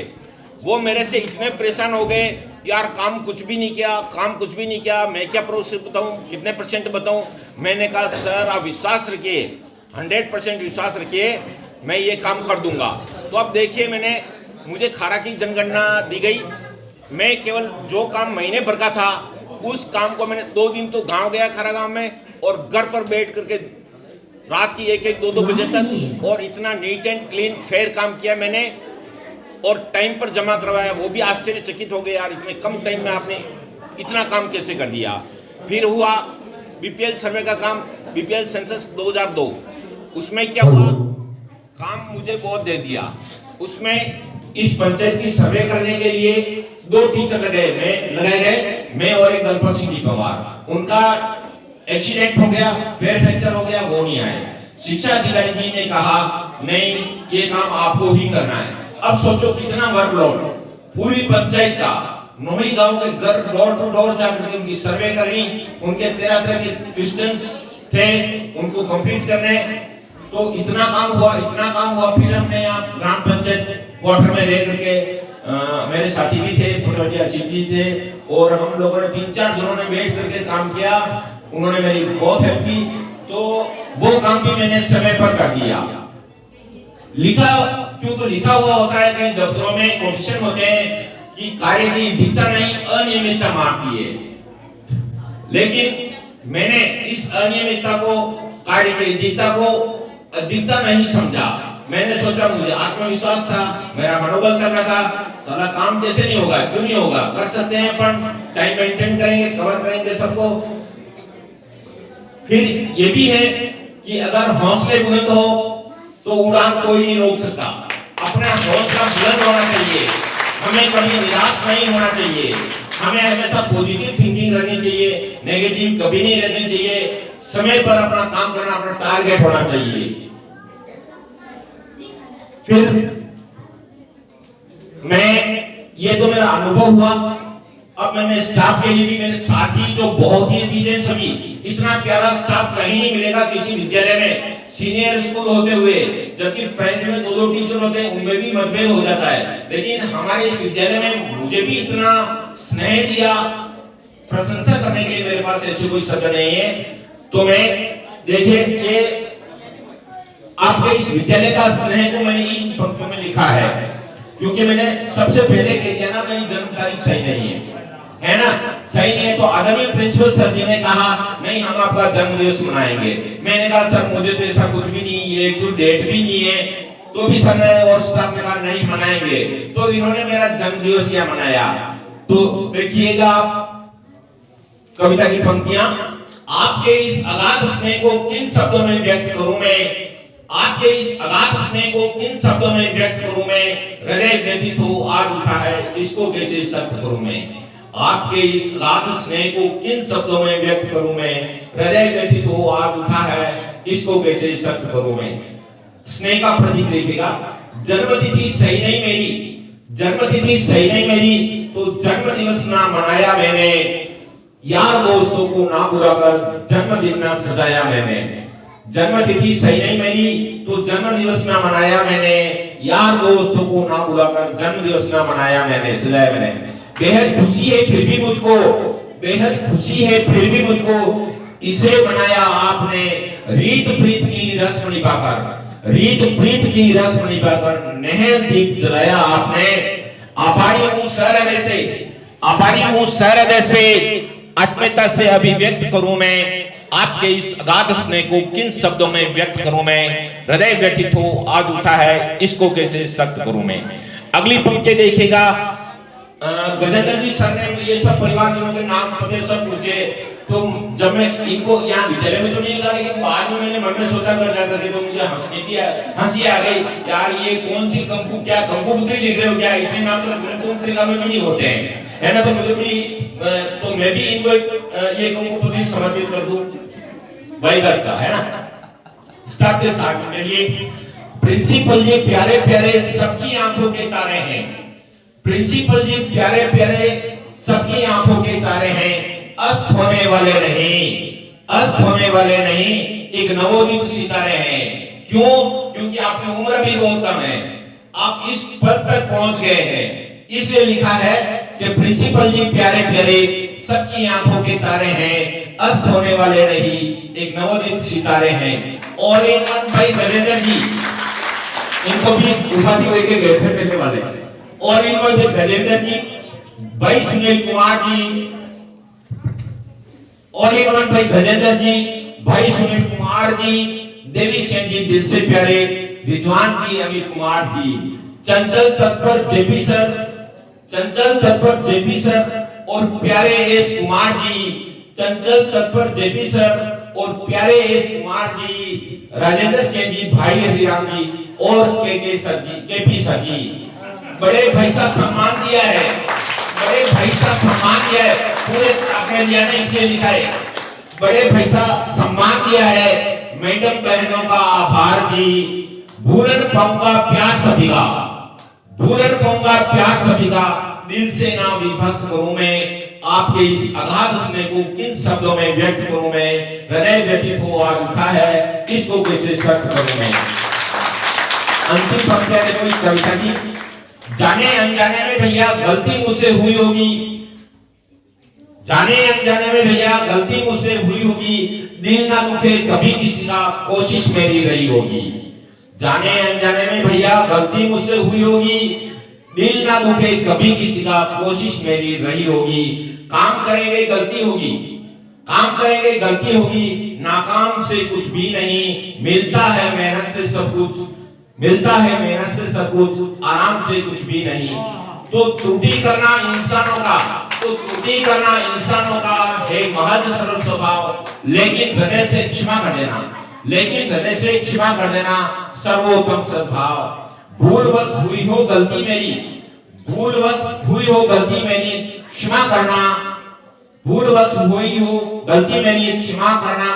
वो मेरे से इतने परेशान हो गए, यार काम कुछ भी नहीं किया, मैं क्या प्रोसेस बताऊं, कितने % बताऊं। मैंने कहा सर आप विश्वास रखिए, 100% विश्वास रखिए, मैं ये काम कर दूंगा। तो अब देखिए मुझे खारा की जनगणना दी गई, मैं केवल जो काम महीने भर का था उस काम को मैंने 2 दिन तो गांव गया खारा गांव में, और घर पर बैठ करके रात की 1-1, 2-2 बजे तक, और इतना नीट एंड क्लीन फेयर काम किया मैंने, और टाइम पर जमा करवाया। वो भी आश्चर्यचकित हो गए, यार इतने कम टाइम में आपने इतना काम कैसे कर दिया। फिर हुआ बीपीएल सर्वे का काम, बीपीएल सेंसस 2002, उसमें क्या हुआ, काम मुझे बहुत दे दिया। उसमें इस पंचायत की सर्वे करने के लिए 2 टीचर लगाए गए, मैं और एक दलपत सिंह जी पवार। उनका एक्सीडेंट हो गया, पैर फ्रैक्चर हो गया, वो नहीं आए। शिक्षा अधिकारी जी ने कहा नहीं ये काम आपको ही करना है। अब सोचो कितना वर्कलोड, पूरी पंचायत का 9 गांव के घर डोर टू डोर जाकर के उनकी सर्वे करनी, उनके 13 के क्वेश्चंस थे उनको कंप्लीट करने। तो इतना काम हुआ। फिर हमने यहाँ ग्राम पंचायत क्वार्टर में रह करके मेरे साथी भी थे, फुटबॉल आसिफ जी थे, और हम लोगों ने 3-4 जनों ने बैठ करके काम किया। उन्होंने मेरी बहुत हेल्प की, तो वो काम भी मैंने समय पर कर दिया। क्योंकि लिखा हुआ होता है कई दफ्तरों में कोटेशन होते हैं कि कार्य की दीप्ता नहीं अनियमितता मारती है, लेकिन मैंने इस अनियमितता को, कार्य की दीप्ता को दीप्ता नहीं समझा। मैंने सोचा, मुझे आत्मविश्वास था, मेरा मनोबल तगड़ा था, साला काम कैसे नहीं होगा, क्यों नहीं होगा, कर सकते हैं, अपन टाइम मेंटेन करेंगे, कवर करेंगे सबको। फिर ये भी है कि अगर हौसले बुलंद हो तो उड़ान कोई नहीं रोक सकता। अपना हौसला बुलंद होना चाहिए, हमें कभी निराश नहीं होना चाहिए, हमें हमेशा पॉजिटिव थिंकिंग रखनी चाहिए, नेगेटिव कभी नहीं रखनी चाहिए। समय पर अपना काम करना, अपना टारगेट होना चाहिए। फिर ये तो मेरा अनुभव हुआ। अब मैंने स्टाफ के लिए भी, मेरे साथी जो बहुत ही चीजें सभी, इतना प्यारा स्टाफ कहीं नहीं मिलेगा किसी विद्यालय में। सीनियर स्कूल होते हुए, जबकि प्राइमरी में 2 टीचर होते हैं, उनमें भी मतभेद हो जाता है, लेकिन हमारे इस विद्यालय में मुझे भी इतना स्नेह दिया, प्रशंसा करने के लिए मेरे पास ऐसे कोई शब्द नहीं है। तो मैं देखिए, ये आपके इस विद्यालय का स्नेह को मैंने इन पंक्तियों में लिखा है, क्योंकि मैंने सबसे पहले कह दिया ना, मेरी जन्म तारीख सही नहीं है ना, सही नहीं है। तो आदरणीय प्रिंसिपल सर जी ने कहा, नहीं हम आपका जन्मदिवस मनाएंगे। मैंने कहा सर मुझे तो ऐसा कुछ भी नहीं, ये एक्चुअल डेट भी नहीं है। तो भी सर ने और स्टाफ ने कहा नहीं मनाएंगे, तो इन्होंने मेरा जन्मदिवस यहाँ मनाया। तो देखिएगा आप कविता की पंक्तियां, आपके इस अगाध स्नेह को किन शब्दों में व्यक्त करूं मैं, आपके इस अगाध स्नेह को किन शब्दों में व्यक्त करूं मैं, हृदय व्यथित हो आज उठा है, इसको कैसे सख्त करूं मैं। आपके इस अगाध स्नेह को किन शब्दों में व्यक्त करूं मैं, हृदय व्यथित हो आज उठा है, इसको कैसे सख्त करूं मैं। स्नेह का प्रतीक देखिएगा, जन्मतिथि सही नहीं मेरी, जन्मतिथि सही नहीं मेरी, तो जन्मदिवस ना मनाया मैंने, यार दोस्तों को ना बुलाकर जन्मदिन ना सजाया मैंने। जन्मतिथि सही नहीं मेरी, तो जन्मदिवस ना मनाया मैंने, यार दोस्तों को ना बुलाकर जन्मदिवस ना मनाया मैंने, सजाया मैंने। बेहद खुशी है फिर भी मुझको, बेहद खुशी है फिर भी मुझको, इसे मनाया आपने रीत प्रीत की रस्म निभाकर, रीत प्रीत की रस्म निभाकर नहर दीप जलाया आपने। आभारी हूँ सहृदय से, आभारी हूँ सहृदय से, आत्मीयता से अभिव्यक्त करूं मैं, आपके इस अगाध स्नेह को किन शब्दों में व्यक्त करूं मैं, हृदय व्यथित हो आज उठा है, इसको कैसे सख्त करूं मैं। अगली पंक्ति देखिएगा, गजेंद्र जी सर ने ये सब परिवारजनों के नाम पते सब पूछे। तो जब मैं इनको यहाँ विद्यालय में तो नहीं कहा, लेकिन बाद में मैंने मन में सोचा कर जाकर के, तो मुझे हंसी आ गई, यार ये कौन सी कंकुपुत्री लिख रहे हो क्या, इतने नाम तो कंकुपुत्री में नहीं होते हैं, है ना। तो मुझे भी, तो मैं भी इनको ये कंकुपुत्री समर्पित कर दूं भाई दस्ता, है ना। स्टाफ के साथ के लिए प्रिंसिपल जी प्यारे प्यारे सबकी आंखों के तारे हैं, प्रिंसिपल जी प्यारे प्यारे सबकी आंखों के तारे हैं, अस्त होने वाले नहीं, अस्त होने वाले नहीं, एक नवोदित सितारे हैं। क्यों? क्योंकि आपकी उम्र भी बहुत कम है, आप इस पद तक पहुंच गए हैं, इसलिए लिखा है कि प्रिंसिपल जी प्यारे प्यारे सबकी आंखों के तारे हैं, अस्त होने वाले नहीं, एक नवोदित सितारे हैं। और एक भाई गजेंद्र जी, इनको भी उपाधि लेके गए थे पहले वाले, और इनको गजेंद्र जी, भाई सुनील कुमार जी, और एक भाई गजेंद्र जी, भाई सुनील कुमार जी, देवी सेन जी दिल से प्यारे, रिजवान जी, अमित कुमार जी, चंचल तत्पर जेपी सर, चंचल तत्पर जेपी सर और प्यारे एस कुमार जी, चंचल तत्पर जेपी सर और प्यारे एस कुमार जी, राजेंद्र सेन जी, भाई हरिराम जी और के सर जी, केपी सर जी। बड़े भाई सा सम्मान दिया है, बड़े भाई सा सम्मान दिया है, पूरे स्टाफ ने दिया नहीं, इसलिए लिखा है बड़े भाई सा सम्मान दिया है। मैडम बहनों का आभार जी, भूल न पाऊंगा प्यार सभी का, भूल न पाऊंगा प्यार सभी का, दिल से ना विभक्त करूं मैं, आपके इस अगाध स्नेह को किन शब्दों में व्यक्त करूं मैं, हृदय व्यतीत हो आ उठा है, इसको कैसे शर्त करूं मैं। अंतिम पंक्ति है कोई कविता की, जाने अनजाने में भैया गलती मुझसे हुई होगी, जाने अनजाने में भैया गलती मुझसे हुई होगी, दिल ना दुखे कभी किसी का, कोशिश मेरी रही होगी। जाने अनजाने में भैया गलती मुझसे हुई होगी, दिल ना दुखे कभी किसी का, कोशिश मेरी रही होगी। काम करेंगे गलती होगी, काम करेंगे गलती होगी, नाकाम से कुछ भी नहीं, मिलता है मेहनत से सब कुछ, मिलता है मेहनत से सब कुछ, आराम से कुछ भी नहीं। तो त्रुटि करना इंसानों का, तो त्रुटि करना इंसानों का है महज सरल स्वभाव, लेकिन हृदय से क्षमा कर देना, लेकिन हृदय से क्षमा कर देना सर्वोत्तम सद्भाव। भूलवश हुई हो गलती मेरी, भूलवश हुई हो गलती मेरी, क्षमा करना, भूलवश हुई हो गलती मेरी, क्षमा करना,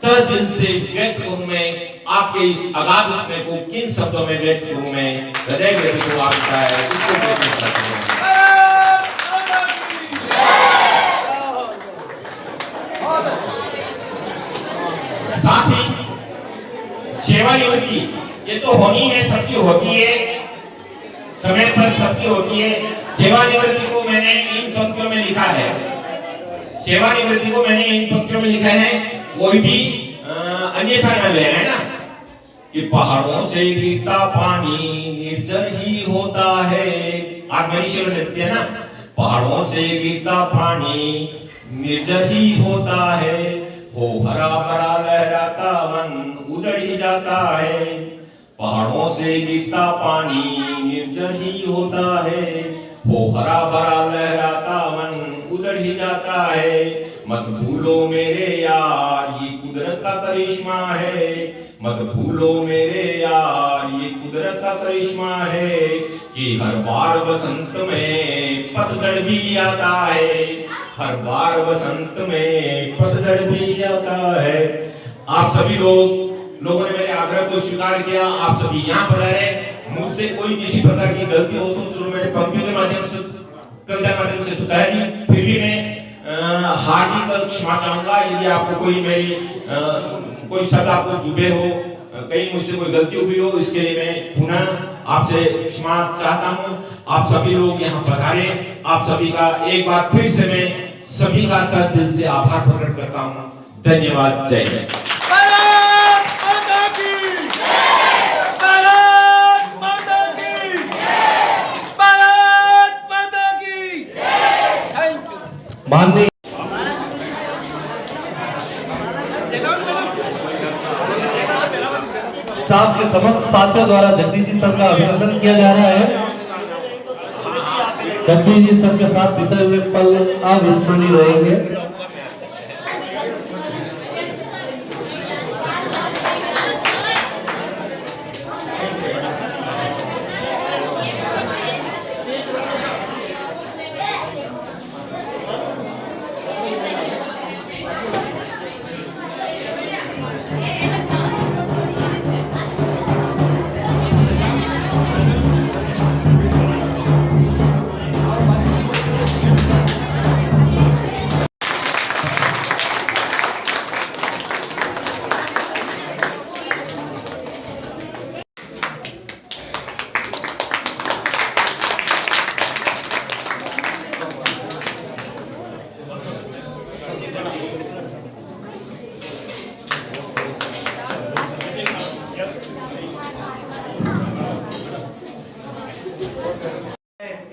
तहे दिल से व्यक्त करूं मैं, आपके इस अगाध स्नेह को किन शब्दों में व्यक्त करूं मैं, हृदय व्यक्त को आपका है, इसको कैसे शब्द करूं। साथ ही सेवानिवृत्ति ये तो होनी है, सबकी होती है, समय पर सबकी होती है। सेवानिवृत्ति को मैंने इन पंक्तियों में लिखा है, सेवानिवृत्ति को मैंने इन पंक्तियों में लिखा है, कोई भी अन्यथा न ले, है ना, कि पहाड़ों से गिरता पानी निर्जर ही होता है। आज मेरी सेवानिवृत्ति है ना, पहाड़ों से गिरता पानी निर्जर ही होता है, हो हरा भरा लहराता वन उजड़ ही जाता है। पहाड़ों से गिरता पानी निर्जर ही होता है, हो हरा भरा लहराता वन उजड़ ही जाता है। मत भूलो मेरे यार ये कुदरत का करिश्मा है, मत भूलो मेरे यार ये कुदरत का करिश्मा है, कि हर बार बसंत में पतझड़ भी आता है, हर बार बसंत में पतझड़ भी आता है। आप सभी लोगों ने मेरे आग्रह को स्वीकार किया, आप सभी यहाँ पर आए, मुझसे कोई किसी प्रकार की गलती हो तो चलो मेरे पंक्तियों के माध्यम से, कविता के माध्यम से तो कह दी, फिर भी मैं हार्दिक क्षमा चाहूंगा यदि आपको कोई मेरी कोई शब्द आपको चुभे हो, कहीं मुझसे कोई गलती हुई हो, इसके लिए मैं पुनः आपसे क्षमा चाहता हूँ। आप सभी लोग यहाँ पधारे, आप सभी का एक बार फिर से मैं सभी का तहे दिल से आभार प्रकट करता हूँ। धन्यवाद, जय हिंद। माननीय स्टाफ के समस्त साथियों द्वारा जगदीश जी सर का अभिनंदन किया जा रहा है। जगदीश जी सर के साथ बीते हुए पल अविस्मरणीय रहेंगे।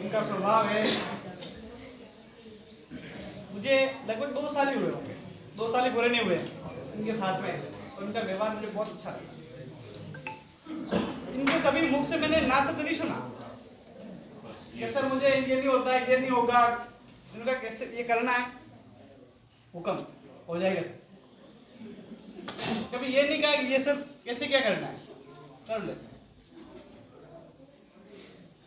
इनका स्वभाव है, मुझे लगभग 2 साल ही हुए होंगे, 2 साल ही पूरे नहीं हुए इनके साथ में, और इनका व्यवहार मुझे बहुत अच्छा लगा। इनके कभी मुख से मैंने ना से तो नहीं सुना कि सर मुझे ये नहीं होता है, ये नहीं होगा, इनका कैसे ये करना है, हुक्म हो जाएगा सर। कभी ये नहीं कहा कि ये सर कैसे क्या करना है, कर ले।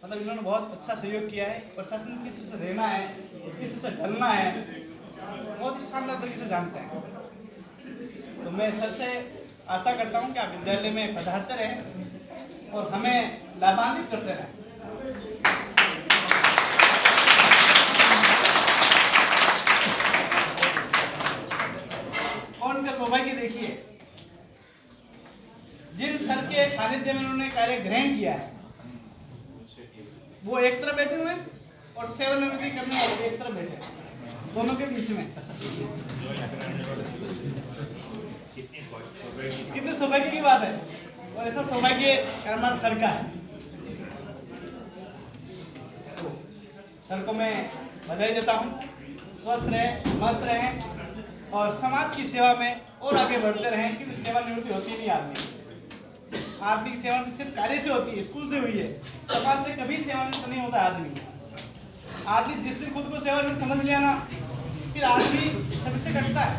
मतलब इन्होंने बहुत अच्छा सहयोग किया है, प्रशासन किस तरह से रहना है, किस तरह से ढलना है, बहुत ही शानदार तरीके से जानते हैं। तो मैं सर से आशा करता हूं कि आप विद्यालय में पधारते रहें और हमें लाभान्वित करते रहें। और उनका सौभाग्य देखिए, जिन सर के सानिध्य में उन्होंने कार्य ग्रहण किया है वो एक तरफ बैठे हुए हैं और सेवानिवृत्ति करने वाले एक तरफ बैठे हैं, दोनों के बीच में। कितने सौभाग्य की बात है, और ऐसा सौभाग्य कर्मठ सर का है। सर को मैं बधाई देता हूँ, स्वस्थ रहें, मस्त रहें और समाज की सेवा में और आगे बढ़ते रहें, क्योंकि सेवानिवृत्ति होती नहीं आदमी की सेवा सिर्फ कार्य से होती है, स्कूल से हुई है, समाज से कभी सेवानिवृत्त नहीं होता आदमी जिस दिन खुद को सेवानिवृत्त समझ लिया ना, फिर आदमी सभी से कटता है।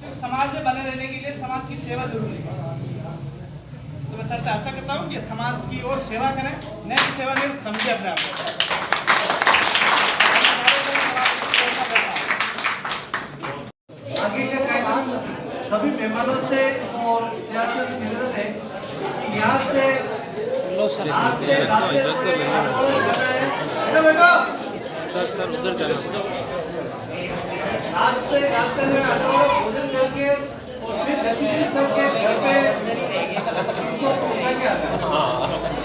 तो समाज में बने रहने के लिए समाज की सेवा जरूरी है। तो मैं सर से आशा करता हूँ कि समाज की और सेवा करें, न कि सेवानिवृत्त समझे अपने आप को। आगे का कार्यक्रम सभी मेहमानों से और निवेदन है कि यहाँ से नाचते गाते हुए आटोड़ा जाना है। बेटा सर उधर जाना। नाचते गाते हुए आटोड़ा भोजन करके और फिर जगदीश सर के घर पे उनको पहुंचा के आना है।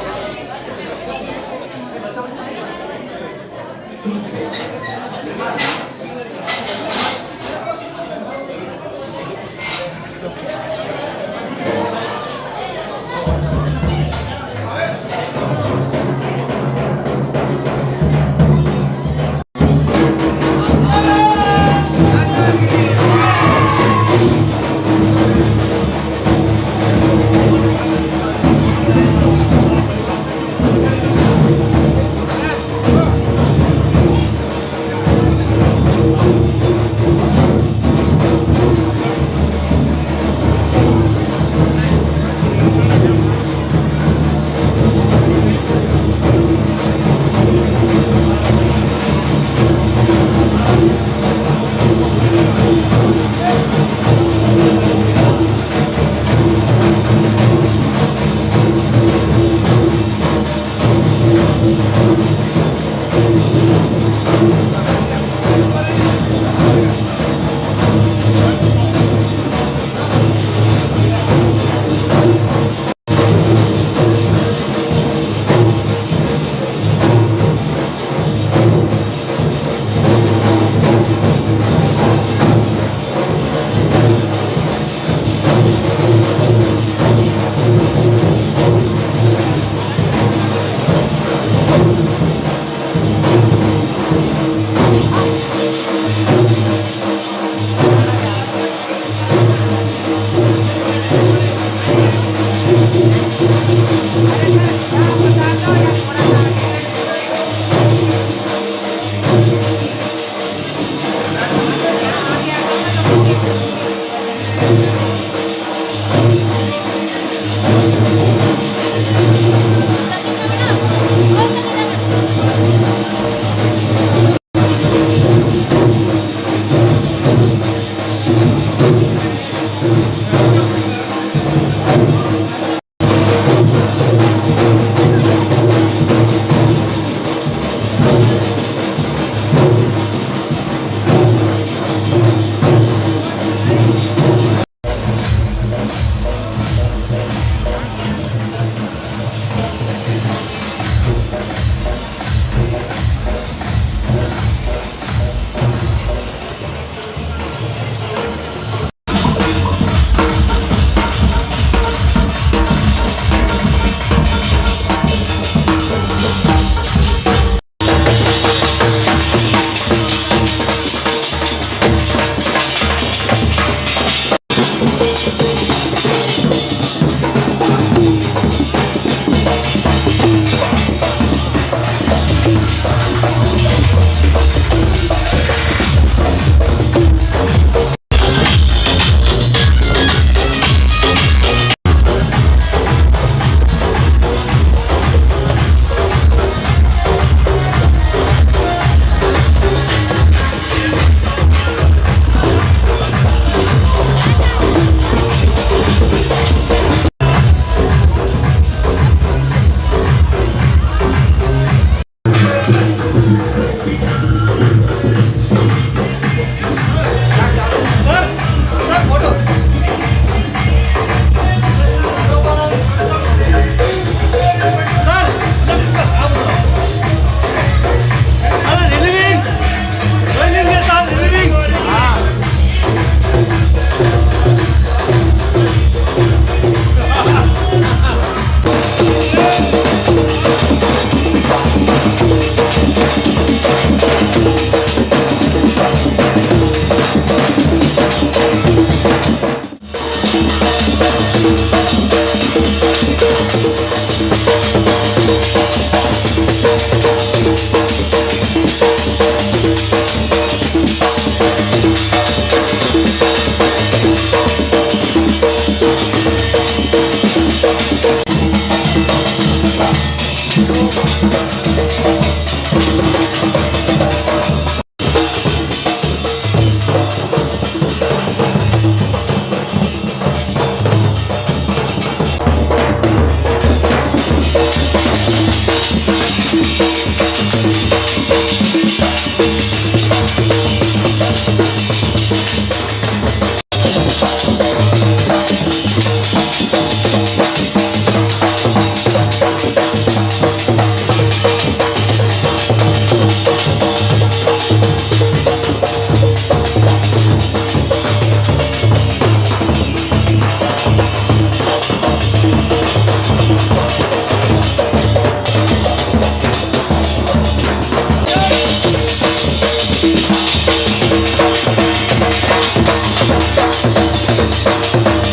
Thank